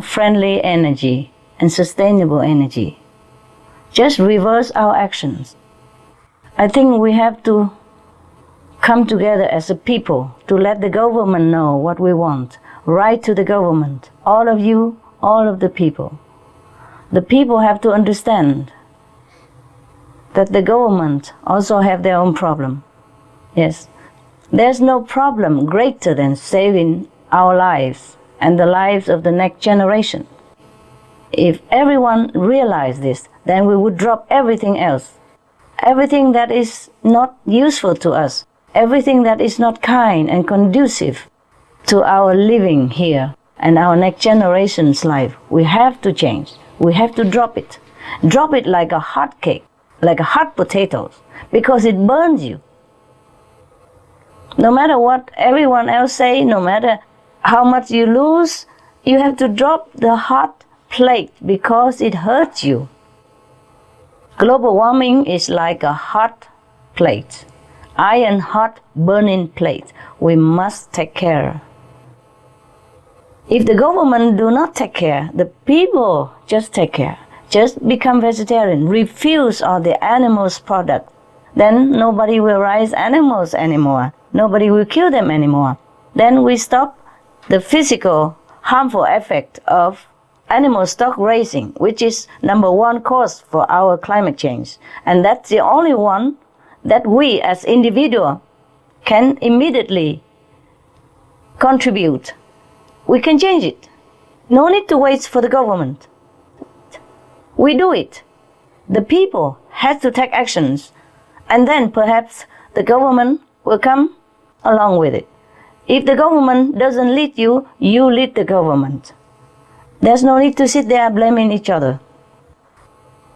friendly energy and sustainable energy. Just reverse our actions. I think we have to come together as a people to let the government know what we want. Write to the government, all of you, all of the people. The people have to understand that the government also have their own problem. Yes, there's no problem greater than saving our lives and the lives of the next generation. If everyone realized this, then we would drop everything else. Everything that is not useful to us, everything that is not kind and conducive to our living here and our next generation's life, we have to change. We have to drop it. Drop it like a hot cake, like a hot potatoes, because it burns you. No matter what everyone else say, no matter how much you lose, you have to drop the hot plate because it hurts you. Global warming is like a hot plate, iron hot burning plate. We must take care. If the government do not take care, the people just take care. Just become vegetarian, refuse all the animals' product. Then nobody will raise animals anymore. Nobody will kill them anymore. Then we stop the physical harmful effect of animal stock raising, which is number one cause for our climate change. And that's the only one that we as individuals can immediately contribute. We can change it. No need to wait for the government. We do it. The people have to take actions, and then perhaps the government will come along with it. If the government doesn't lead you, you lead the government. There's no need to sit there blaming each other.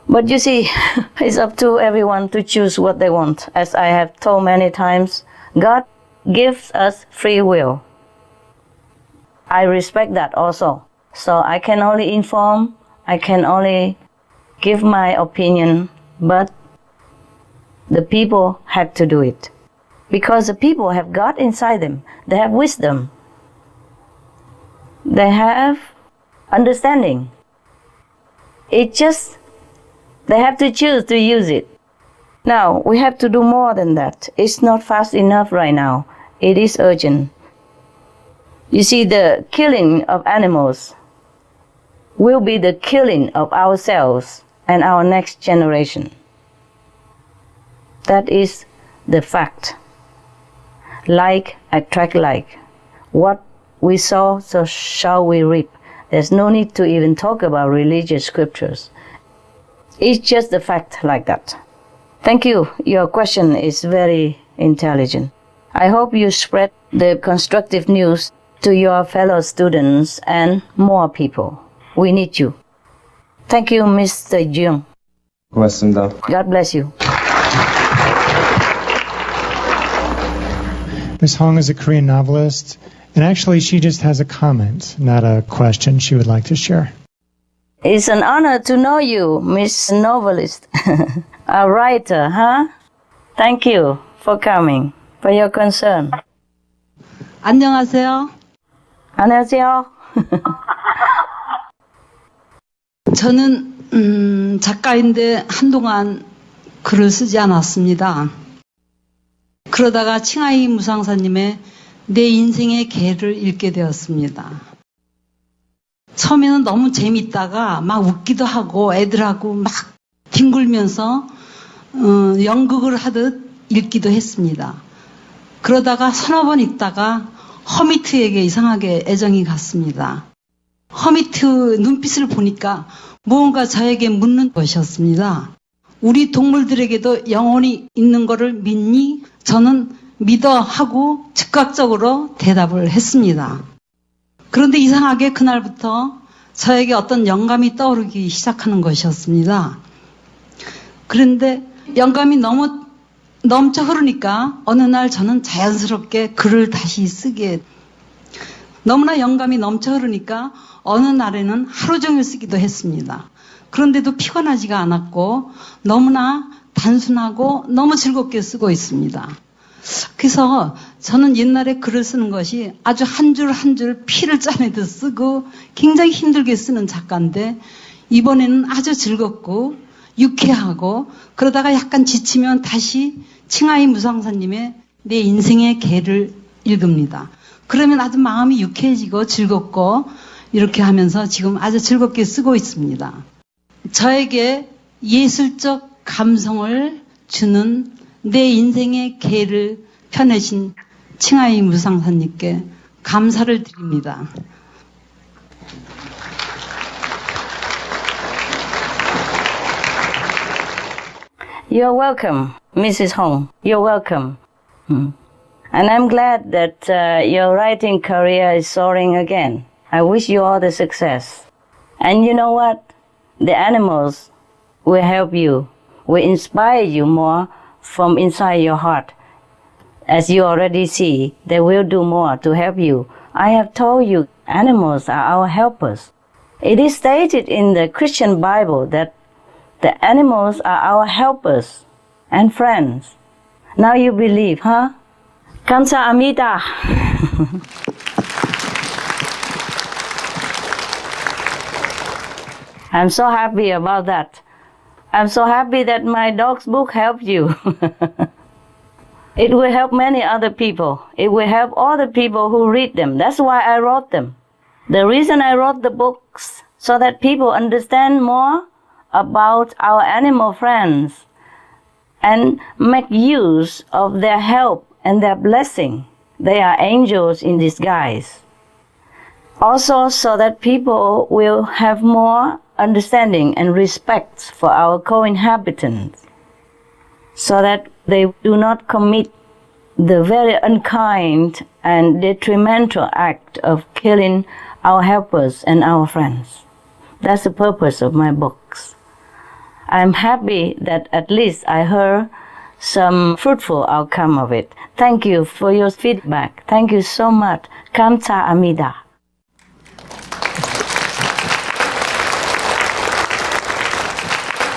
But you see, it's up to everyone to choose what they want. As I have told many times, God gives us free will. I respect that also. So I can only inform, I can only give my opinion, but the people have to do it. Because the people have God inside them. They have wisdom. They have understanding. It's just they have to choose to use it. Now, we have to do more than that. It's not fast enough right now. It is urgent. You see, the killing of animals will be the killing of ourselves and our next generation. That is the fact. Like attract like. What we sow, so shall we reap. There's no need to even talk about religious scriptures. It's just the fact like that. Thank you. Your question is very intelligent. I hope you spread the constructive news to your fellow students and more people. We need you. Thank you, Mr. Jung. 고맙습니다. God bless you. Ms. Hong is a Korean novelist, and actually she just has a comment, not a question she would like to share. It's an honor to know you, Miss Novelist. A writer, huh? Thank you for coming, for your concern. 안녕하세요. 안녕하세요. 저는 작가인데 한동안 글을 쓰지 않았습니다. 그러다가 칭하이 무상사님의 내 인생의 개를 읽게 되었습니다. 처음에는 너무 재밌다가 막 웃기도 하고 애들하고 막 뒹굴면서 연극을 하듯 읽기도 했습니다. 그러다가 서너 번 읽다가 허미트에게 이상하게 애정이 갔습니다. 허미트 눈빛을 보니까 무언가 저에게 묻는 것이었습니다. 우리 동물들에게도 영혼이 있는 거를 믿니? 저는 믿어 하고 즉각적으로 대답을 했습니다. 그런데 이상하게 그날부터 저에게 어떤 영감이 떠오르기 시작하는 것이었습니다. 그런데 영감이 너무 넘쳐 흐르니까 어느 날 저는 자연스럽게 글을 다시 쓰게 너무나 영감이 넘쳐 흐르니까 어느 날에는 하루 종일 쓰기도 했습니다. 그런데도 피곤하지가 않았고 너무나 단순하고 너무 즐겁게 쓰고 있습니다. 그래서 저는 옛날에 글을 쓰는 것이 아주 한 줄 한 줄 피를 짜내듯 쓰고 굉장히 힘들게 쓰는 작가인데 이번에는 아주 즐겁고 유쾌하고 그러다가 약간 지치면 다시 칭하이 무상사님의 내 인생의 개를 읽습니다. 그러면 아주 마음이 유쾌해지고 즐겁고 이렇게 하면서 지금 아주 즐겁게 쓰고 있습니다. 저에게 예술적 감성을 주는 내 인생의 개를 펴내신 칭하이 무상사님께 감사를 드립니다. You're welcome, Mrs. Hong. You're welcome. And I'm glad that your writing career is soaring again. I wish you all the success. And you know what? The animals will help you, will inspire you more from inside your heart. As you already see, they will do more to help you. I have told you, animals are our helpers. It is stated in the Christian Bible that the animals are our helpers and friends. Now you believe, huh? 감사합니다. I'm so happy about that. I'm so happy that my dog's book helped you. It will help many other people. It will help all the people who read them. That's why I wrote them. The reason I wrote the books so that people understand more about our animal friends and make use of their help and their blessing. They are angels in disguise. Also so that people will have more understanding and respect for our co-inhabitants, so that they do not commit the very unkind and detrimental act of killing our helpers and our friends. That's the purpose of my books. I'm happy that at least I heard some fruitful outcome of it. Thank you for your feedback. Thank you so much. 감사합니다.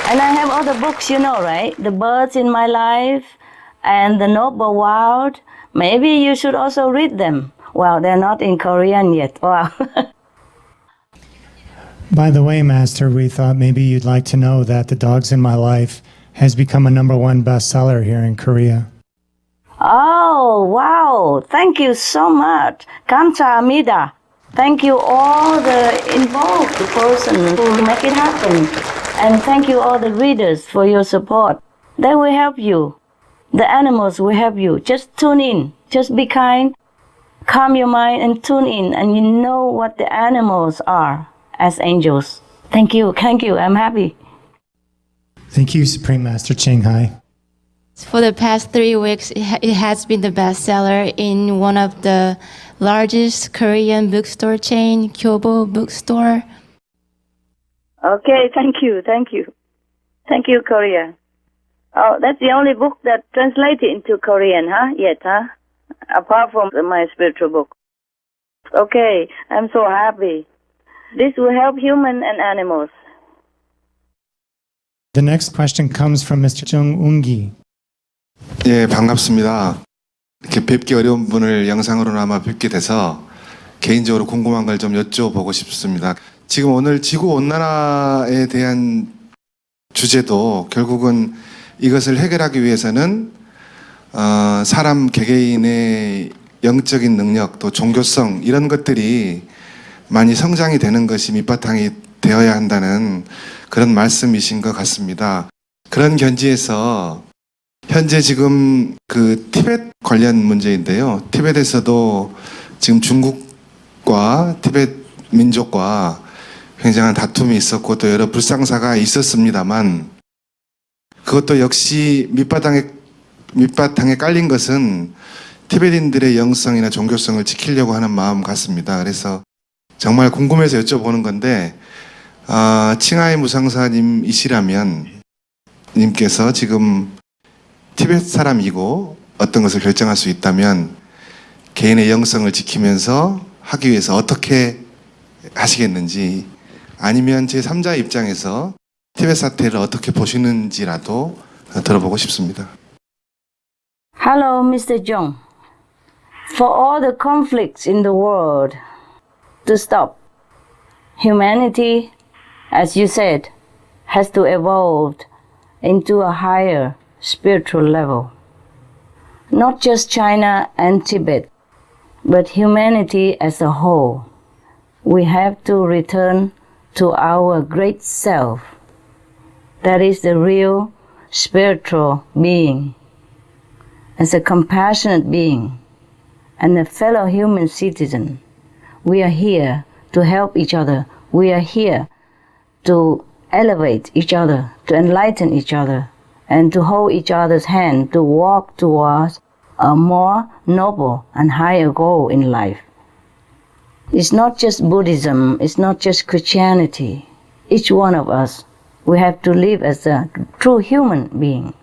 And I have other books, you know, right? The Birds in My Life and The Noble Wild. Maybe you should also read them. Well, they're not in Korean yet. Wow. By the way, Master, we thought maybe you'd like to know that The Dogs in My Life has become a #1 bestseller here in Korea. Oh, wow. Thank you so much. 감사합니다. Thank you all the involved, the person who make it happen. And thank you all the readers for your support. They will help you. The animals will help you. Just tune in. Just be kind. Calm your mind and tune in, and you know what the animals are as angels. Thank you. Thank you. I'm happy. Thank you, Supreme Master Ching Hai. For the past 3 weeks, it has been the bestseller in one of the largest Korean bookstore chain, Kyobo Bookstore. Okay, thank you. Thank you, Korea. Oh, that's the only book that translated into Korean, Yet, apart from my spiritual book. Okay, I'm so happy. This will help human and animals. The next question comes from Mr. Jung Ungi. 예, 반갑습니다. 이렇게 뵙기 어려운 분을 영상으로나마 뵙게 돼서 개인적으로 궁금한 걸 좀 여쭤보고 싶습니다. 지금 오늘 지구온난화에 대한 주제도 결국은 이것을 해결하기 위해서는 사람 개개인의 영적인 능력, 또 종교성 이런 것들이 많이 성장이 되는 것이 밑바탕이 되어야 한다는 그런 말씀이신 것 같습니다. 그런 견지에서 현재 지금 그 티벳 관련 문제인데요. 티벳에서도 지금 중국과 티벳 민족과 굉장한 다툼이 있었고 또 여러 불상사가 있었습니다만 그것도 역시 밑바탕에 깔린 것은 티베트인들의 영성이나 종교성을 지키려고 하는 마음 같습니다. 그래서 정말 궁금해서 여쭤보는 건데 칭하이 무상사님이시라면 님께서 지금 티베트 사람이고 어떤 것을 결정할 수 있다면 개인의 영성을 지키면서 하기 위해서 어떻게 하시겠는지 아니면 제3자 입장에서 티베트 사태를 어떻게 보시는지라도 들어보고 싶습니다. Hello, Mr. Jung. For all the conflicts in the world to stop, humanity, as you said, has to evolve into a higher spiritual level. Not just China and Tibet, but humanity as a whole. We have to return to our great self. That is the real spiritual being. As a compassionate being and a fellow human citizen, we are here to help each other. We are here to elevate each other, to enlighten each other, and to hold each other's hand to walk towards a more noble and higher goal in life. It's not just Buddhism, it's not just Christianity. Each one of us, we have to live as a true human being.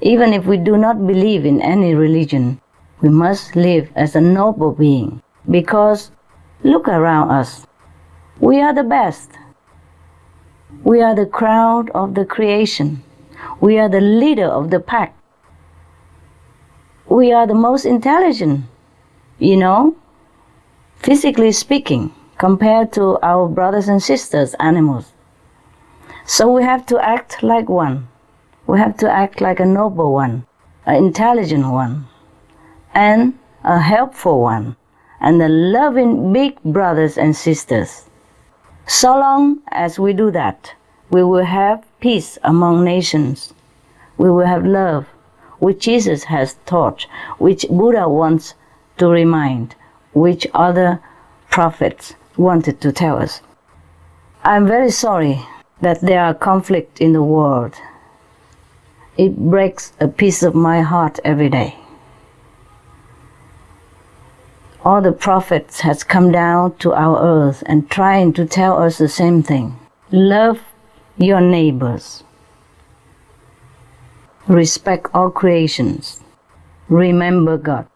Even if we do not believe in any religion, we must live as a noble being. Because look around us. We are the best. We are the crown of the creation. We are the leader of the pack. We are the most intelligent, physically speaking, compared to our brothers and sisters, animals. So we have to act like one. We have to act like a noble one, an intelligent one, and a helpful one, and a loving big brothers and sisters. So long as we do that, we will have peace among nations. We will have love, which Jesus has taught, which Buddha wants to remind, which other prophets wanted to tell us. I'm very sorry that there are conflicts in the world. It breaks a piece of my heart every day. All the prophets has come down to our earth and trying to tell us the same thing. Love your neighbors. Respect all creations. Remember God.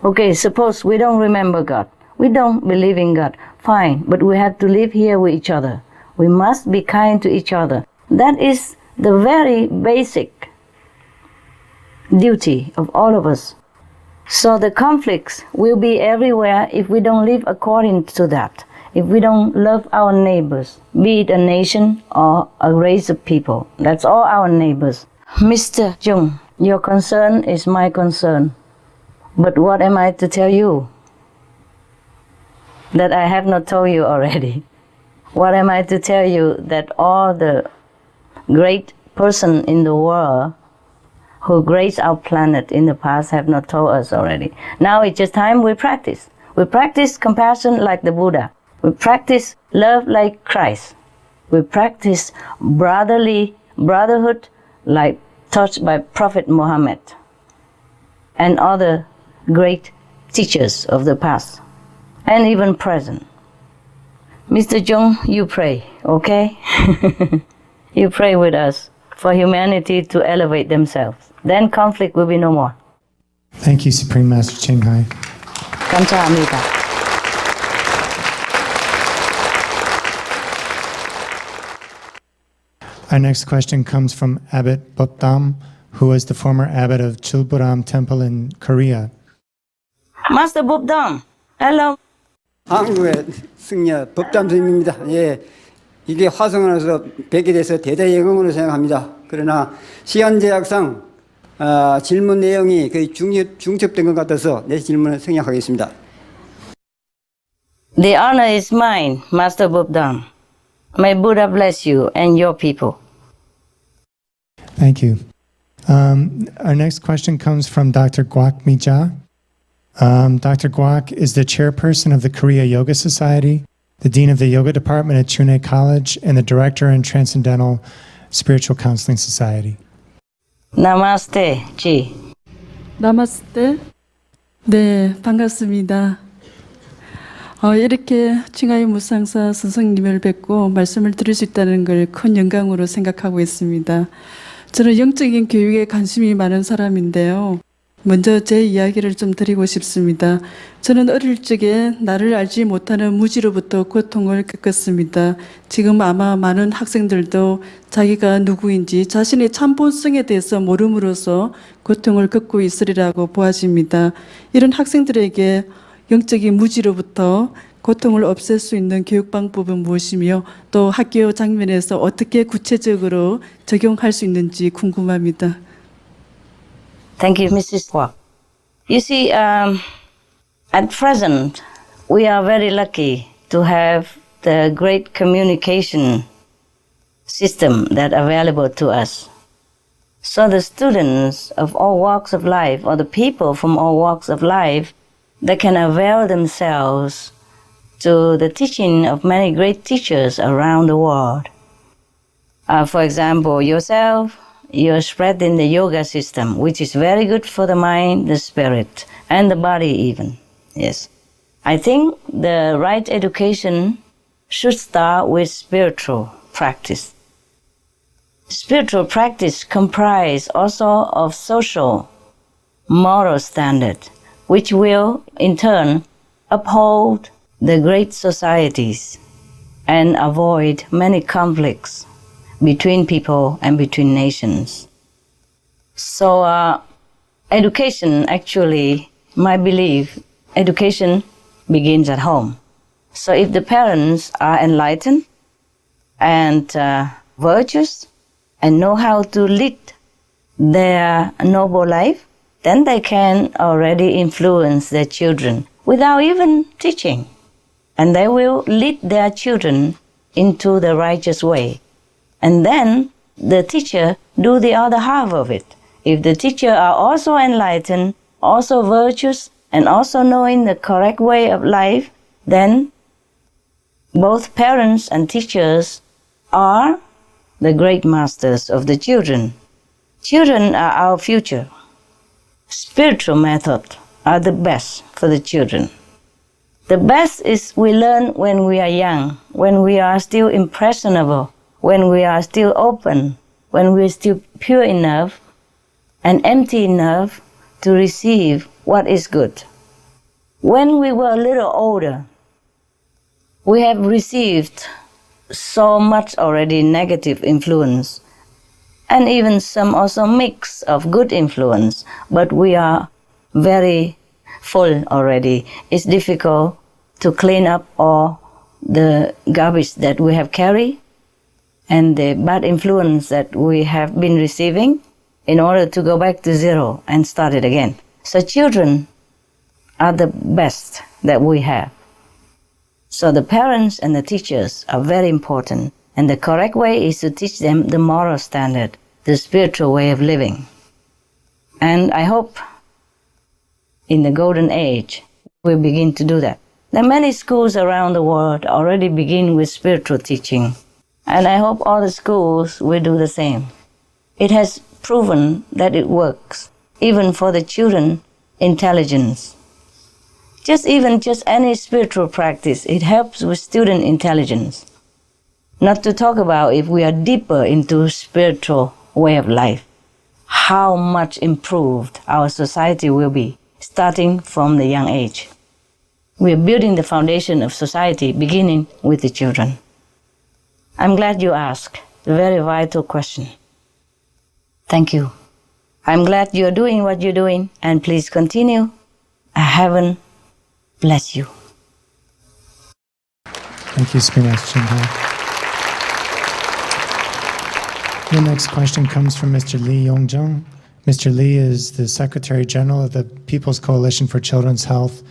Okay, suppose we don't remember God. We don't believe in God. Fine, but we have to live here with each other. We must be kind to each other. That is the very basic duty of all of us. So the conflicts will be everywhere if we don't live according to that. if we don't love our neighbors, be it a nation or a race of people. That's all our neighbors. Mr. Jung, your concern is my concern. But what am I to tell you that I have not told you already? What am I to tell you that all the great person in the world who graced our planet in the past have not told us already? Now it's just time we practice. We practice compassion like the Buddha. We practice love like Christ. We practice brotherhood like taught by Prophet Muhammad and other great teachers of the past and even present. Mr. Jung, you pray, okay? You pray with us for humanity to elevate themselves. Then conflict will be no more. Thank you, Supreme Master Ching Hai. 감사합니다. Our next question comes from Abbot Bopdam, who was the former abbot of Chulburam Temple in Korea. Master Bopdam, hello. 한국의 승려 법담 스님입니다. 예, 이게 화성을 해서 뵙게 돼서 대단히 영광으로 생각합니다. 그러나 시간 제약상 질문 내용이 거의 중첩된 것 같아서 내 질문을 생략하겠습니다. The honor is mine, Master Bopdam. May Buddha bless you and your people. Thank you. Our next question comes from Dr. Guak Mija. Dr. Guak is the chairperson of the Korea Yoga Society, the dean of the yoga department at Chune College, and the director in Transcendental Spiritual Counseling Society. Namaste, Ji. 나마스테. 네, 반갑습니다. 이렇게 칭하이 무상사 선생님을 뵙고 말씀을 드릴 수 있다는 걸 큰 영광으로 생각하고 있습니다. 저는 영적인 교육에 관심이 많은 사람인데요. 먼저 제 이야기를 좀 드리고 싶습니다. 저는 어릴 적에 나를 알지 못하는 무지로부터 고통을 겪었습니다. 지금 아마 많은 학생들도 자기가 누구인지 자신의 참본성에 대해서 모름으로써 고통을 겪고 있으리라고 보아집니다. 이런 학생들에게 영적인 무지로부터 고통을 없앨 수 있는 교육 방법은 무엇이며 또 학교 장면에서 어떻게 구체적으로 적용할 수 있는지 궁금합니다. Thank you, Mrs. Kwok. You see, at present, we are very lucky to have the great communication system that available to us. So the students of all walks of life, or the people from all walks of life, they can avail themselves to the teaching of many great teachers around the world. For example, yourself, you're spread in the yoga system, which is very good for the mind, the spirit, and the body even. Yes. I think the right education should start with spiritual practice. Spiritual practice comprises also of social, moral standard, which will, in turn, uphold the great societies and avoid many conflicts between people and between nations. So education, actually, my belief, education begins at home. So if the parents are enlightened and virtuous and know how to lead their noble life, then they can already influence their children without even teaching. And they will lead their children into the righteous way. And then the teacher do the other half of it. If the teacher are also enlightened, also virtuous, and also knowing the correct way of life, then both parents and teachers are the great masters of the children. Children are our future. Spiritual methods are the best for the children. The best is we learn when we are young, when we are still impressionable, when we are still open, when we are still pure enough and empty enough to receive what is good. When we were a little older, we have received so much already negative influence, and even some also mix of good influence, but we are very full already. It's difficult to clean up or the garbage that we have carried and the bad influence that we have been receiving in order to go back to zero and start it again. So children are the best that we have. So the parents and the teachers are very important. And the correct way is to teach them the moral standard, the spiritual way of living. And I hope in the golden age we begin to do that. There are many schools around the world already begin with spiritual teaching. And I hope all the schools will do the same. It has proven that it works, even for the children intelligence. Just any spiritual practice, it helps with student intelligence. Not to talk about if we are deeper into spiritual way of life, how much improved our society will be, starting from the young age. We are building the foundation of society, beginning with the children. I'm glad you asked a very vital question. Thank you. I'm glad you're doing what you're doing, and please continue. Heaven bless you. Thank you, Srimas Chinha. The next question comes from Mr. Lee Yongjung. Mr. Lee is the Secretary General of the People's Coalition for Children's Health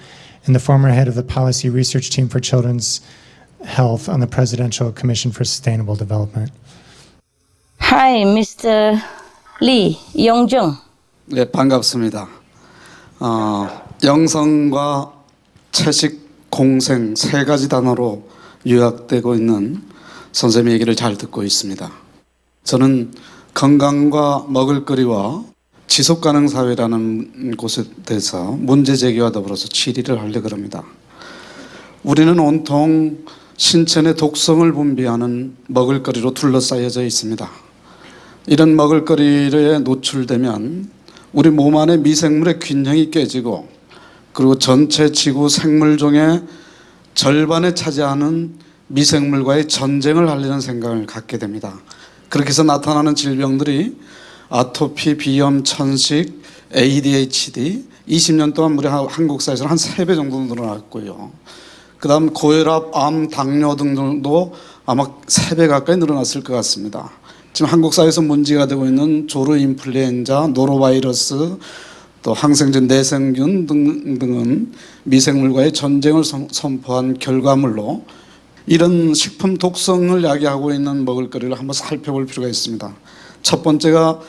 and the former head of the Policy Research Team for Children's Health on the Presidential Commission for Sustainable Development. Hi, Mr. Lee Yongjung. 네, 반갑습니다. 영성과 채식, 공생 세 가지 단어로 요약되고 있는 선생님의 얘기를 잘 듣고 있습니다. 저는 건강과 먹을거리와 지속가능 사회라는 곳에 대해서 문제 제기와 더불어서 질의를 하려고 합니다. 우리는 온통 신체 내 독성을 분비하는 먹을거리로 둘러싸여져 있습니다. 이런 먹을거리에 노출되면 우리 몸 안에 미생물의 균형이 깨지고 그리고 전체 지구 생물종의 절반에 차지하는 미생물과의 전쟁을 하려는 생각을 갖게 됩니다. 그렇게 해서 나타나는 질병들이 아토피, 비염, 천식, ADHD 20년 동안 우리 한국 사회에서는 한 3배 정도 늘어났고요. 그 다음 고혈압, 암, 당뇨 등도 아마 3배 가까이 늘어났을 것 같습니다. 지금 한국 사회에서 문제가 되고 있는 조루 인플루엔자, 노로바이러스, 또 항생제 내생균 등은 미생물과의 전쟁을 선포한 결과물로 이런 식품 독성을 야기하고 있는 먹을거리를 한번 살펴볼 필요가 있습니다. 첫 번째가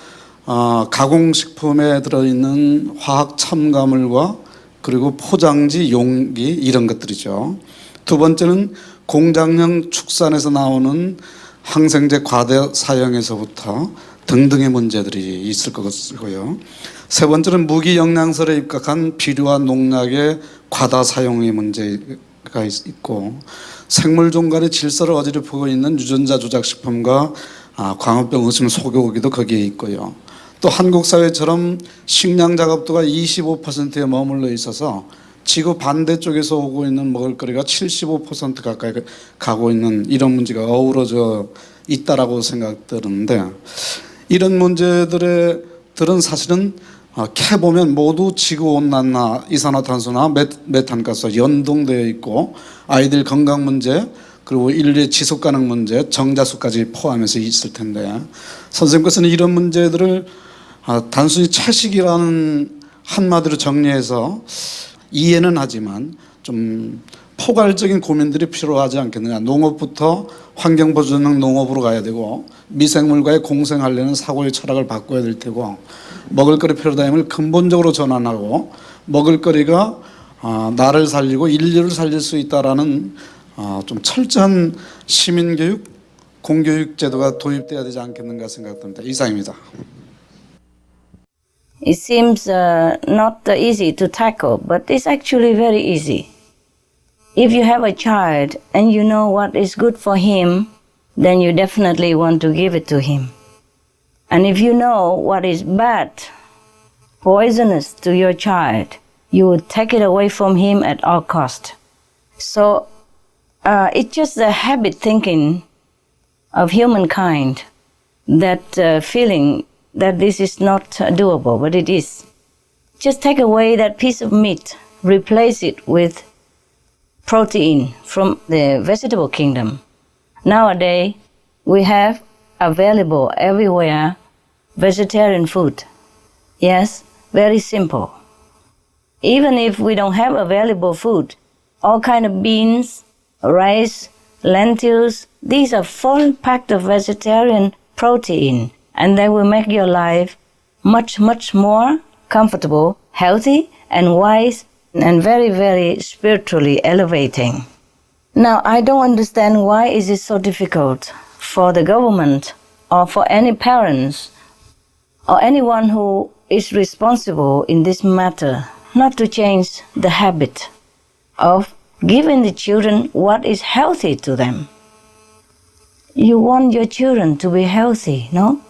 가공식품에 들어있는 화학 첨가물과 그리고 포장지, 용기 이런 것들이죠. 두 번째는 공장형 축산에서 나오는 항생제 과대 사용에서부터 등등의 문제들이 있을 것이고요. 세 번째는 무기영양설에 입각한 비료와 농약의 과다 사용의 문제가 있고 생물종 간의 질서를 어지럽히고 있는 유전자 조작식품과 광우병 의심 소고기도 거기에 있고요. 또 한국 사회처럼 식량 작업도가 25%에 머물러 있어서 지구 반대쪽에서 오고 있는 먹을거리가 75% 가까이 가고 있는 이런 문제가 어우러져 있다라고 생각되는데 이런 문제들은 사실은 캐보면 모두 지구온난화, 이산화탄소나 메탄가스와 연동되어 있고 아이들 건강 문제 그리고 인류의 지속가능 문제, 정자수까지 포함해서 있을 텐데 선생님께서는 이런 문제들을 단순히 채식이라는 한마디로 정리해서 이해는 하지만 좀 포괄적인 고민들이 필요하지 않겠느냐. 농업부터 환경보존형 농업으로 가야 되고 미생물과의 공생하려는 사고의 철학을 바꿔야 될 테고 먹을거리 패러다임을 근본적으로 전환하고 먹을거리가 나를 살리고 인류를 살릴 수 있다라는 좀 철저한 시민교육, 공교육 제도가 도입돼야 되지 않겠는가 생각됩니다. 이상입니다. It seems not easy to tackle, but it's actually very easy. If you have a child and you know what is good for him, then you definitely want to give it to him. And if you know what is bad, poisonous to your child, you would take it away from him at all cost. So it's just a habit thinking of humankind, that feeling that this is not doable, but it is. Just take away that piece of meat, replace it with protein from the vegetable kingdom. Nowadays, we have available everywhere vegetarian food. Yes, very simple. Even if we don't have available food, all kind of beans, rice, lentils, these are full packed of vegetarian protein, and they will make your life much, much more comfortable, healthy, and wise, and very, very spiritually elevating. Now, I don't understand why is it so difficult for the government or for any parents or anyone who is responsible in this matter not to change the habit of giving the children what is healthy to them. You want your children to be healthy, no?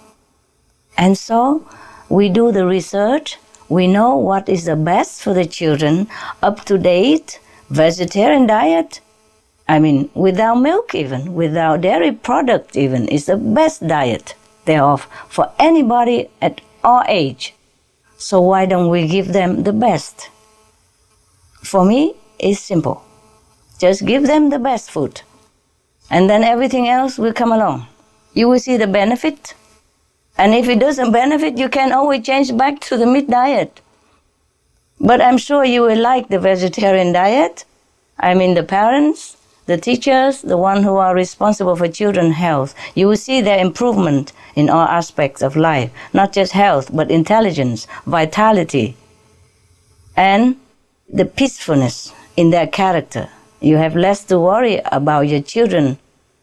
And so we do the research, we know what is the best for the children, up-to-date vegetarian diet. I mean, without milk even, without dairy product even, is the best diet thereof for anybody at all age. So why don't we give them the best? For me, it's simple. Just give them the best food. And then everything else will come along. You will see the benefit. And if it doesn't benefit, you can always change back to the meat diet. But I'm sure you will like the vegetarian diet. I mean, the parents, the teachers, the ones who are responsible for children's health. You will see their improvement in all aspects of life. Not just health, but intelligence, vitality, and the peacefulness in their character. You have less to worry about your children's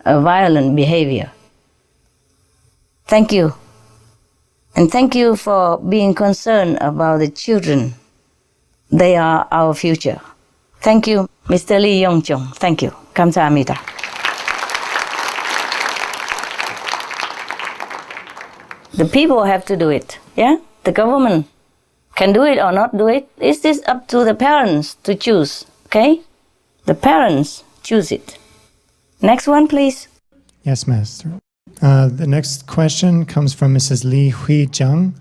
violent behavior. Thank you. And thank you for being concerned about the children. They are our future. Thank you, Mr. Lee Yong-chung. Thank you. 감사합니다. The people have to do it, yeah? The government can do it or not do it. It's just up to the parents to choose, okay? The parents choose it. Next one, please. Yes, Master. The next question comes from Mrs. Lee Hui-jung.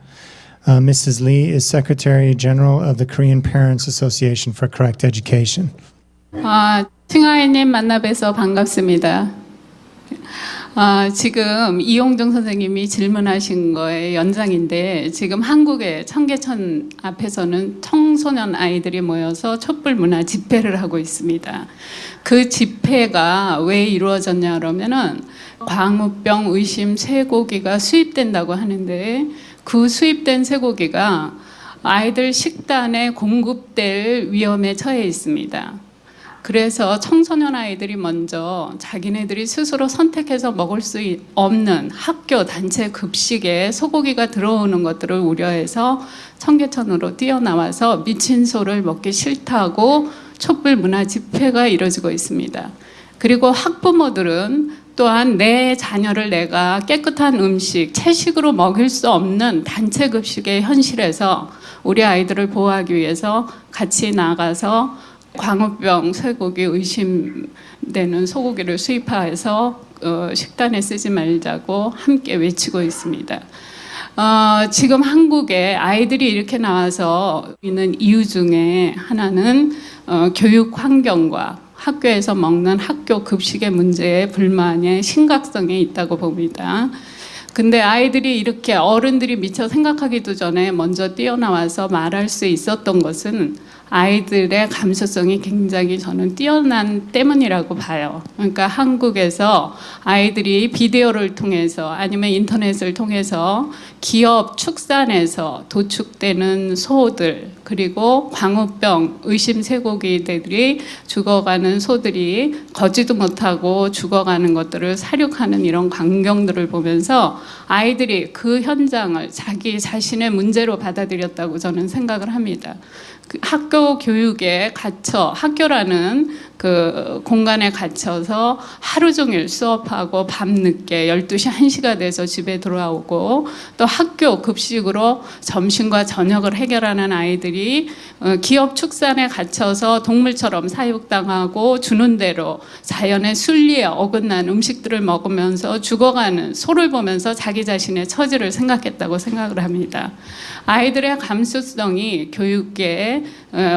Mrs. Lee is Secretary General of the Korean Parents Association for Correct Education. 칭하이님 만나 뵈서 반갑습니다. 지금 이용정 선생님이 질문하신 거의 연장인데 지금 한국의 청계천 앞에서는 청소년 아이들이 모여서 촛불문화 집회를 하고 있습니다. 그 집회가 왜 이루어졌냐 그러면은 광우병 의심 쇠고기가 수입된다고 하는데 그 수입된 쇠고기가 아이들 식단에 공급될 위험에 처해 있습니다. 그래서 청소년 아이들이 먼저 자기네들이 스스로 선택해서 먹을 수 없는 학교 단체 급식에 소고기가 들어오는 것들을 우려해서 청계천으로 뛰어나와서 미친 소를 먹기 싫다고 촛불 문화 집회가 이루어지고 있습니다. 그리고 학부모들은 또한 내 자녀를 내가 깨끗한 음식, 채식으로 먹일 수 없는 단체 급식의 현실에서 우리 아이들을 보호하기 위해서 같이 나가서 광우병 쇠고기 의심되는 소고기를 수입해서 식단에 쓰지 말자고 함께 외치고 있습니다. 지금 한국에 아이들이 이렇게 나와서 있는 이유 중에 하나는 교육 환경과 학교에서 먹는 학교 급식의 문제에 불만의 심각성이 있다고 봅니다. 근데 아이들이 이렇게 어른들이 미처 생각하기도 전에 먼저 뛰어나와서 말할 수 있었던 것은 아이들의 감수성이 굉장히 저는 뛰어난 때문이라고 봐요. 그러니까 한국에서 아이들이 비디오를 통해서 아니면 인터넷을 통해서 기업 축산에서 도축되는 소들 그리고 광우병 의심 쇠고기들이 죽어가는 소들이 걷지도 못하고 죽어가는 것들을 사육하는 이런 광경들을 보면서 아이들이 그 현장을 자기 자신의 문제로 받아들였다고 저는 생각을 합니다. 학교 교육에 갇혀 학교라는 그 공간에 갇혀서 하루 종일 수업하고 밤늦게 12시 1시가 돼서 집에 돌아오고 또 학교 급식으로 점심과 저녁을 해결하는 아이들이 기업 축산에 갇혀서 동물처럼 사육당하고 주는 대로 자연의 순리에 어긋난 음식들을 먹으면서 죽어가는 소를 보면서 자기 자신의 처지를 생각했다고 생각을 합니다. 아이들의 감수성이 교육계에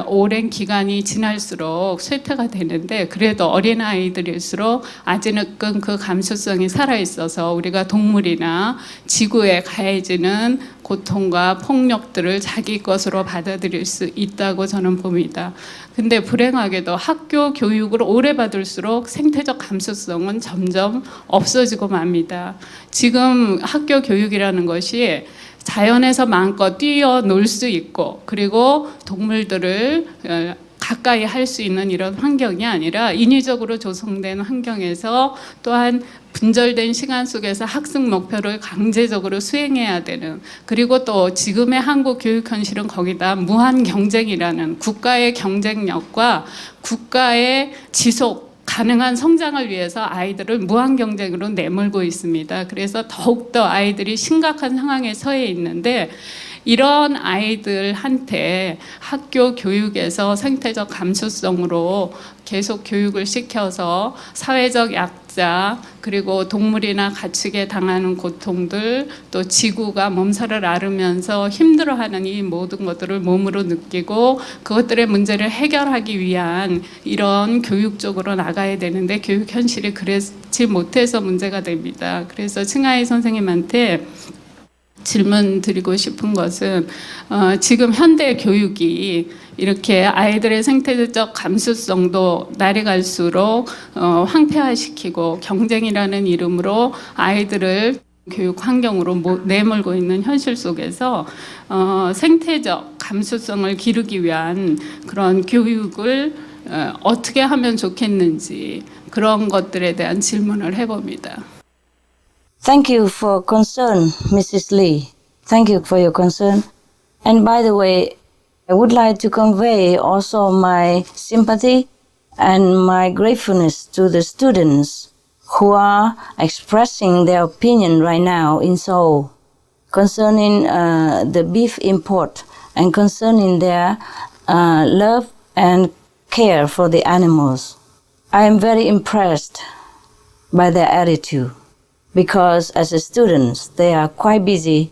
오랜 기간이 지날수록 쇠퇴가 되는데 그래도 어린 아이들일수록 아직은 그 감수성이 살아있어서 우리가 동물이나 지구에 가해지는 고통과 폭력들을 자기 것으로 받아들일 수 있다고 저는 봅니다. 근데 불행하게도 학교 교육을 오래 받을수록 생태적 감수성은 점점 없어지고 맙니다. 지금 학교 교육이라는 것이 자연에서 마음껏 뛰어놀 수 있고 그리고 동물들을 가까이 할 수 있는 이런 환경이 아니라 인위적으로 조성된 환경에서 또한 분절된 시간 속에서 학습 목표를 강제적으로 수행해야 되는, 그리고 또 지금의 한국 교육 현실은 거기다 무한 경쟁이라는 국가의 경쟁력과 국가의 지속 가능한 성장을 위해서 아이들을 무한 경쟁으로 내몰고 있습니다. 그래서 더욱더 아이들이 심각한 상황에 처해 있는데 이런 아이들한테 학교 교육에서 생태적 감수성으로 계속 교육을 시켜서 사회적 약자 그리고 동물이나 가축에 당하는 고통들 또 지구가 몸살을 앓으면서 힘들어하는 이 모든 것들을 몸으로 느끼고 그것들의 문제를 해결하기 위한 이런 교육 쪽으로 나가야 되는데 교육 현실이 그렇지 못해서 문제가 됩니다. 그래서 칭하이 선생님한테 질문 드리고 싶은 것은 지금 현대 교육이 이렇게 아이들의 생태적 감수성도 날이 갈수록 황폐화시키고 경쟁이라는 이름으로 아이들을 교육 환경으로 내몰고 있는 현실 속에서 생태적 감수성을 기르기 위한 그런 교육을 어떻게 하면 좋겠는지 그런 것들에 대한 질문을 해봅니다. Thank you for concern, Mrs. Lee. Thank you for your concern. And by the way, I would like to convey also my sympathy and my gratefulness to the students who are expressing their opinion right now in Seoul concerning the beef import and concerning their love and care for the animals. I am very impressed by their attitude, because as a students they are quite busy,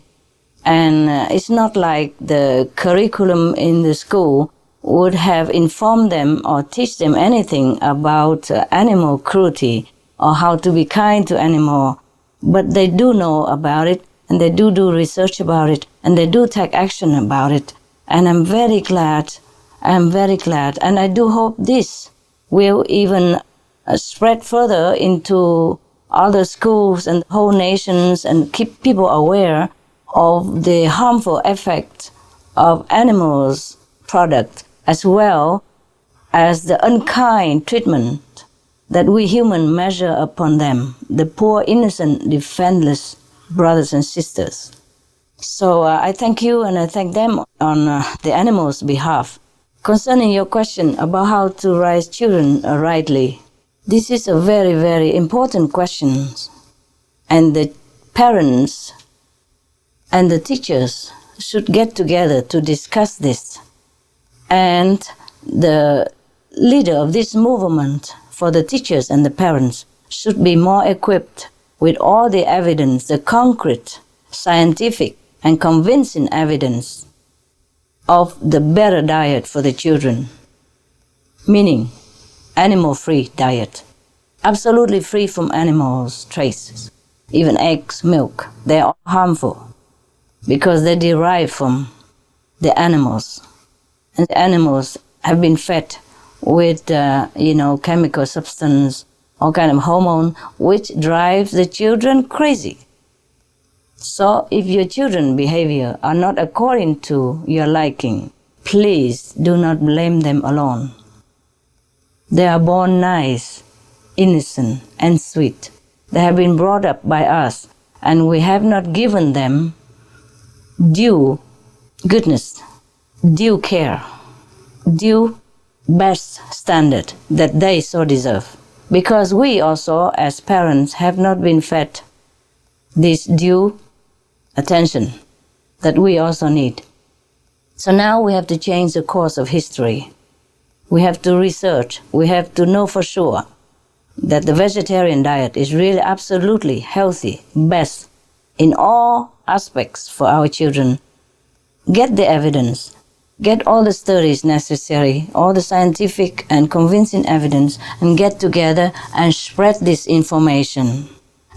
and it's not like the curriculum in the school would have informed them or teach them anything about animal cruelty or how to be kind to animal, but they do know about it and they do research about it and they do take action about it, and I'm very glad, and I do hope this will even spread further into other schools and whole nations and keep people aware of the harmful effect of animals' product, as well as the unkind treatment that we humans measure upon them, the poor, innocent, defenseless brothers and sisters. So I thank you and I thank them on the animals' behalf. Concerning your question about how to raise children rightly, this is a very, very important question, and the parents and the teachers should get together to discuss this. And the leader of this movement for the teachers and the parents should be more equipped with all the evidence, the concrete, scientific, and convincing evidence of the better diet for the children, meaning animal-free diet, absolutely free from animals' traces. Even eggs, milk, they are harmful because they derive from the animals. And the animals have been fed with, chemical substance, all kind of hormone, which drives the children crazy. So if your children's behavior are not according to your liking, please do not blame them alone. They are born nice, innocent, and sweet. They have been brought up by us, and we have not given them due goodness, due care, due best standard that they so deserve. Because we also, as parents, have not been fed this due attention that we also need. So now we have to change the course of history. We have to research, we have to know for sure that the vegetarian diet is really absolutely healthy, best in all aspects for our children. get the evidence, get all the studies necessary, all the scientific and convincing evidence, and get together and spread this information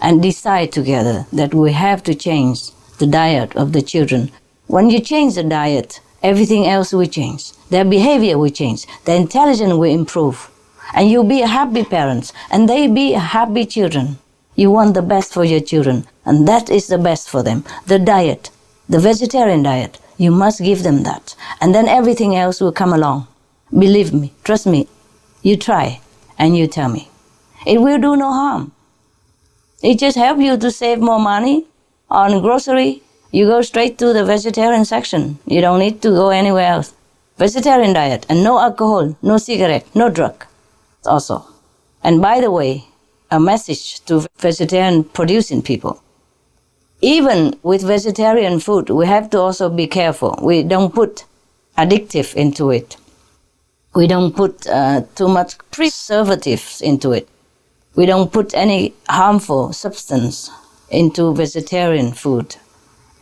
and decide together that we have to change the diet of the children. When you change the diet, everything else will change. Their behavior will change. Their intelligence will improve. And you'll be a happy parents, and they be happy children. You want the best for your children, and that is the best for them. The diet, the vegetarian diet, you must give them that. And then everything else will come along. Believe me, trust me. You try, and you tell me. It will do no harm. It just helps you to save more money on grocery. You go straight to the vegetarian section. You don't need to go anywhere else. Vegetarian diet, and no alcohol, no cigarette, no drug also. And by the way, a message to vegetarian producing people. Even with vegetarian food, we have to also be careful. We don't put addictive into it. We don't put too much preservatives into it. We don't put any harmful substance into vegetarian food.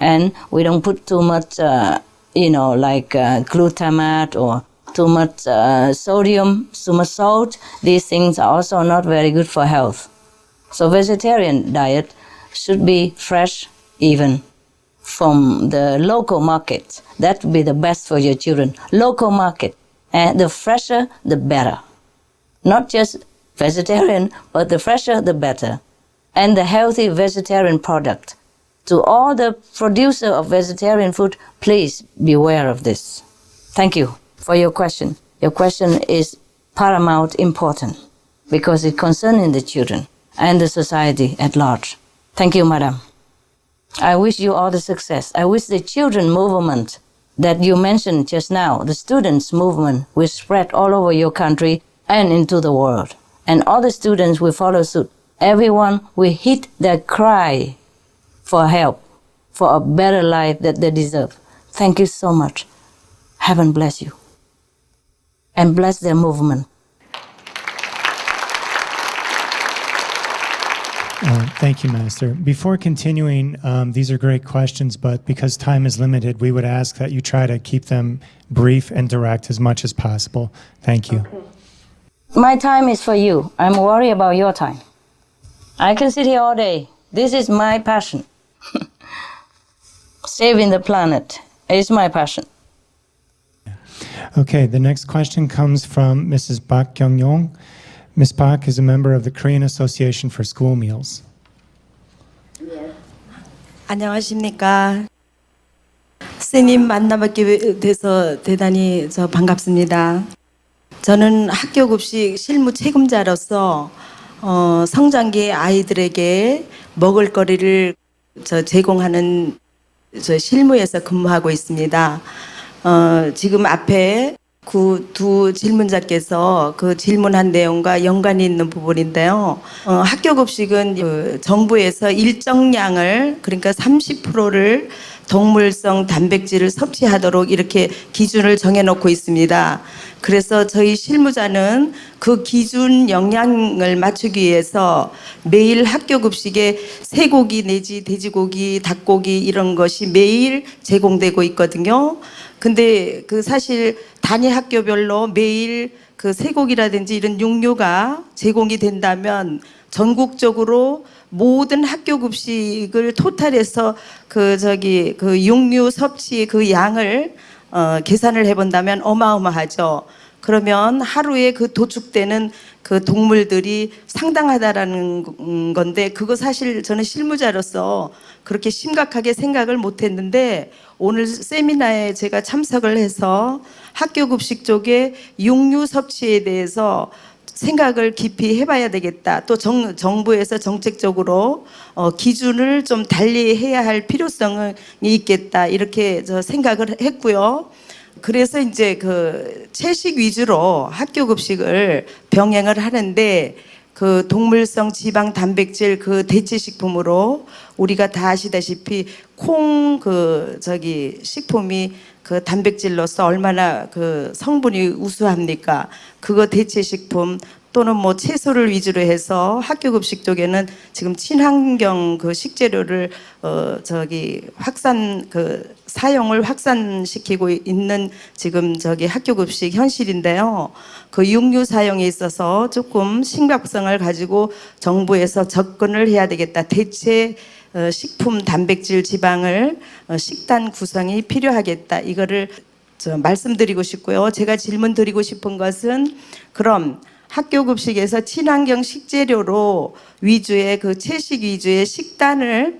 And we don't put too much, like glutamate or too much sodium, too much salt. These things are also not very good for health. So vegetarian diet should be fresh, even from the local market. That would be the best for your children. Local market. And the fresher, the better. Not just vegetarian, but the fresher, the better. And the healthy vegetarian product. To all the producer of vegetarian food, please beware of this. Thank you for your question. Your question is paramount important because it concerns the children and the society at large. Thank you, madam. I wish you all the success. I wish the children movement that you mentioned just now, the students movement, will spread all over your country and into the world. And all the students will follow suit. Everyone will hit their cry for help, for a better life that they deserve. Thank you so much. Heaven bless you. And bless their movement. Thank you, Master. Before continuing, these are great questions, but because time is limited, we would ask that you try to keep them brief and direct as much as possible. Thank you. Okay. My time is for you. I'm worried about your time. I can sit here all day. This is my passion. Saving the planet is my passion. Okay, the next question comes from Mrs. Park Kyung-yong. Ms. Park is a member of the Korean Association for School Meals. 안녕하십니까. 선생님 만나뵙게 돼서 대단히 반갑습니다. 저는 학교급식 실무 책임자로서 성장기 아이들에게 먹을거리를 제공하는 실무에서 근무하고 있습니다. 지금 앞에 두 질문자께서 그 질문한 내용과 연관이 있는 부분인데요. 학교급식은 정부에서 일정량을 그러니까 30%를 동물성 단백질을 섭취하도록 이렇게 기준을 정해놓고 있습니다. 그래서 저희 실무자는 그 기준 영양을 맞추기 위해서 매일 학교급식에 쇠고기 내지 돼지고기, 닭고기 이런 것이 매일 제공되고 있거든요. 근데 그 사실 단위 학교별로 매일 그 쇠고기라든지 이런 육류가 제공이 된다면 전국적으로 모든 학교급식을 토탈해서 그 육류 섭취 그 양을 계산을 해본다면 어마어마하죠. 그러면 하루에 그 도축되는 그 동물들이 상당하다라는 건데 그거 사실 저는 실무자로서 그렇게 심각하게 생각을 못했는데 오늘 세미나에 제가 참석을 해서 학교급식 쪽에 육류 섭취에 대해서 생각을 깊이 해봐야 되겠다. 또 정부에서 정책적으로 기준을 좀 달리 해야 할 필요성이 있겠다. 이렇게 생각을 했고요. 그래서 이제 그 채식 위주로 학교급식을 병행을 하는데 그 동물성 지방 단백질 그 대체식품으로 우리가 다 아시다시피 콩 식품이 그 단백질로서 얼마나 그 성분이 우수합니까? 그거 대체식품 또는 뭐 채소를 위주로 해서 학교 급식 쪽에는 지금 친환경 그 식재료를 사용을 확산시키고 있는 지금 학교 급식 현실인데요. 그 육류 사용에 있어서 조금 심각성을 가지고 정부에서 접근을 해야 되겠다. 대체 식품 단백질 지방을 식단 구성이 필요하겠다. 이거를 말씀드리고 싶고요. 제가 질문 드리고 싶은 것은 그럼 학교 급식에서 친환경 식재료로 위주의 그 채식 위주의 식단을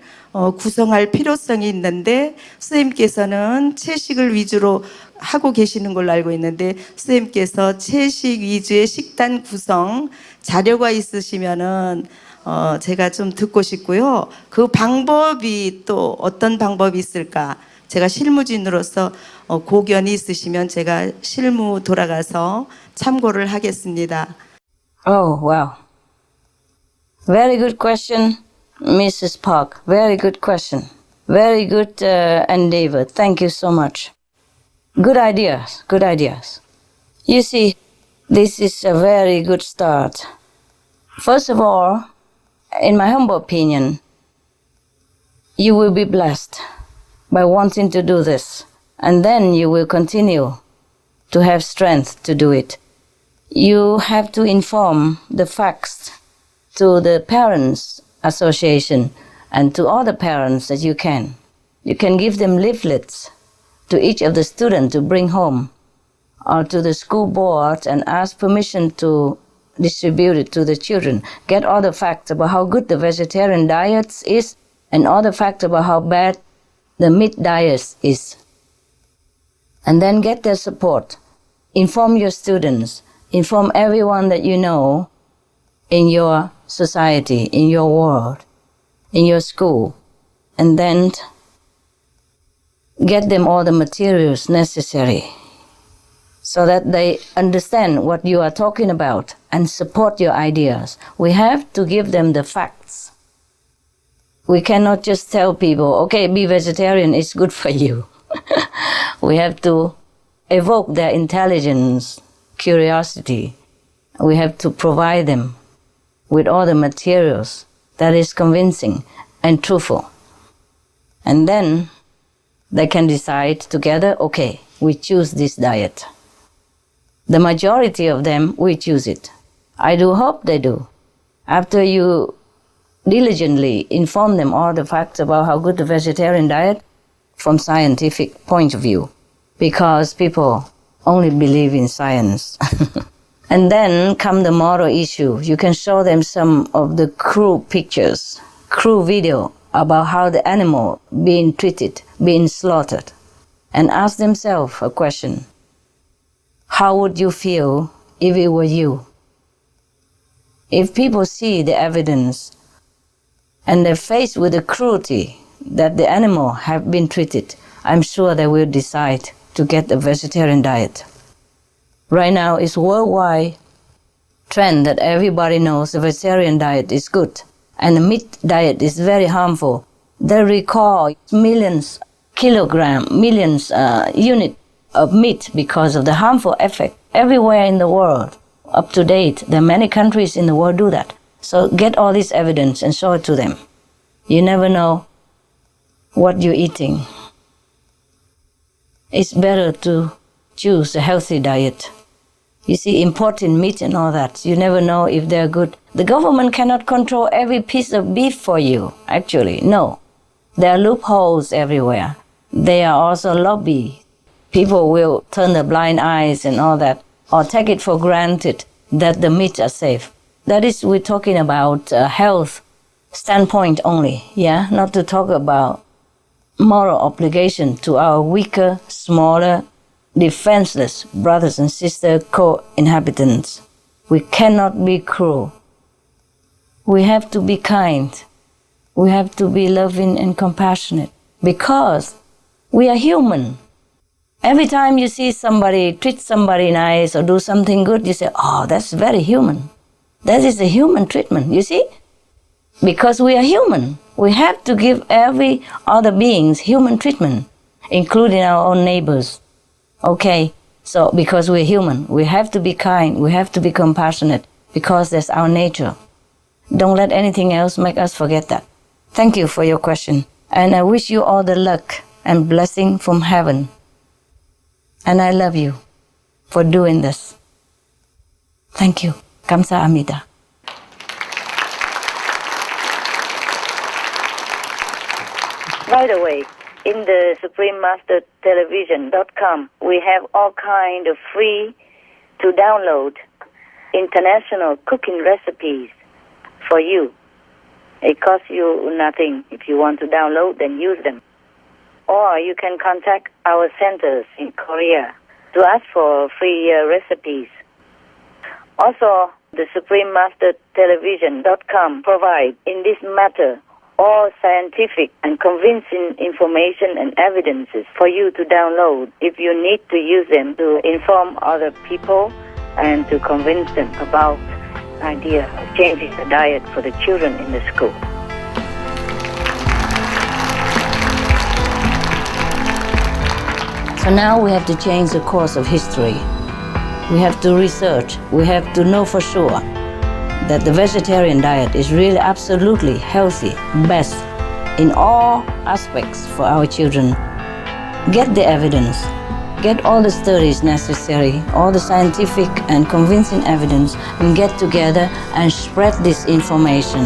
구성할 필요성이 있는데 선생님께서는 채식을 위주로 하고 계시는 걸로 알고 있는데 선생님께서 채식 위주의 식단 구성 자료가 있으시면은 제가 좀 듣고 싶고요. 그 방법이 또 어떤 방법이 있을까? 제가 실무진으로서 고견이 있으시면 제가 실무 돌아가서 참고를 하겠습니다. Oh, wow. Very good question, Mrs. Park. Very good question. Very good endeavor. Thank you so much. Good ideas. Good ideas. You see, this is a very good start. First of all, in my humble opinion, you will be blessed by wanting to do this, and then you will continue to have strength to do it. You have to inform the facts to the Parents Association and to all the parents that you can. You can give them leaflets to each of the students to bring home, or to the school board and ask permission to distribute it to the children. Get all the facts about how good the vegetarian diet is and all the facts about how bad the meat diet is. And then get their support. Inform your students. Inform everyone that you know in your society, in your world, in your school. And then get them all the materials necessary so that they understand what you are talking about and support your ideas. We have to give them the facts. We cannot just tell people, okay, be vegetarian, it's good for you. We have to evoke their intelligence, curiosity. We have to provide them with all the materials that is convincing and truthful. And then they can decide together, okay, we choose this diet. The majority of them will choose it. I do hope they do. After you diligently inform them all the facts about how good the vegetarian diet from scientific point of view, because people only believe in science. And then come the moral issue. You can show them some of the cruel pictures, cruel video about how the animal being treated, being slaughtered, and ask themselves a question. How would you feel if it were you? If people see the evidence and they're faced with the cruelty that the animal have been treated, I'm sure they will decide to get a vegetarian diet. Right now, it's worldwide trend that everybody knows the vegetarian diet is good and the meat diet is very harmful. They recall millions unit of meat because of the harmful effect everywhere in the world. Up to date, there are many countries in the world do that. So get all this evidence and show it to them. You never know what you're eating. It's better to choose a healthy diet. You see, importing meat and all that, you never know if they're good. The government cannot control every piece of beef for you, actually. No. There are loopholes everywhere. There are also lobby. People will turn the blind eyes and all that, or take it for granted that the meats are safe. That is, we're talking about health standpoint only, yeah? Not to talk about moral obligation to our weaker, smaller, defenseless brothers and sisters, co-inhabitants. We cannot be cruel. We have to be kind. We have to be loving and compassionate because we are human. Every time you see somebody treat somebody nice or do something good, you say, oh, that's very human. That is a human treatment, you see? Because we are human. We have to give every other beings human treatment, including our own neighbors. Okay, so because we're human, we have to be kind, we have to be compassionate, because that's our nature. Don't let anything else make us forget that. Thank you for your question. And I wish you all the luck and blessing from heaven. And I love you for doing this. Thank you. 감사합니다. By the way, in the SupremeMasterTelevision.com, we have all kind of free to download international cooking recipes for you. It costs you nothing. If you want to download, then use them. Or you can contact our centers in Korea to ask for free recipes. Also, the SupremeMasterTelevision.com provides, in this matter, all scientific and convincing information and evidences for you to download if you need to use them to inform other people and to convince them about the idea of changing the diet for the children in the school. So now we have to change the course of history. We have to research. We have to know for sure that the vegetarian diet is really absolutely healthy, best in all aspects for our children. Get the evidence. Get all the studies necessary, all the scientific and convincing evidence, and get together and spread this information.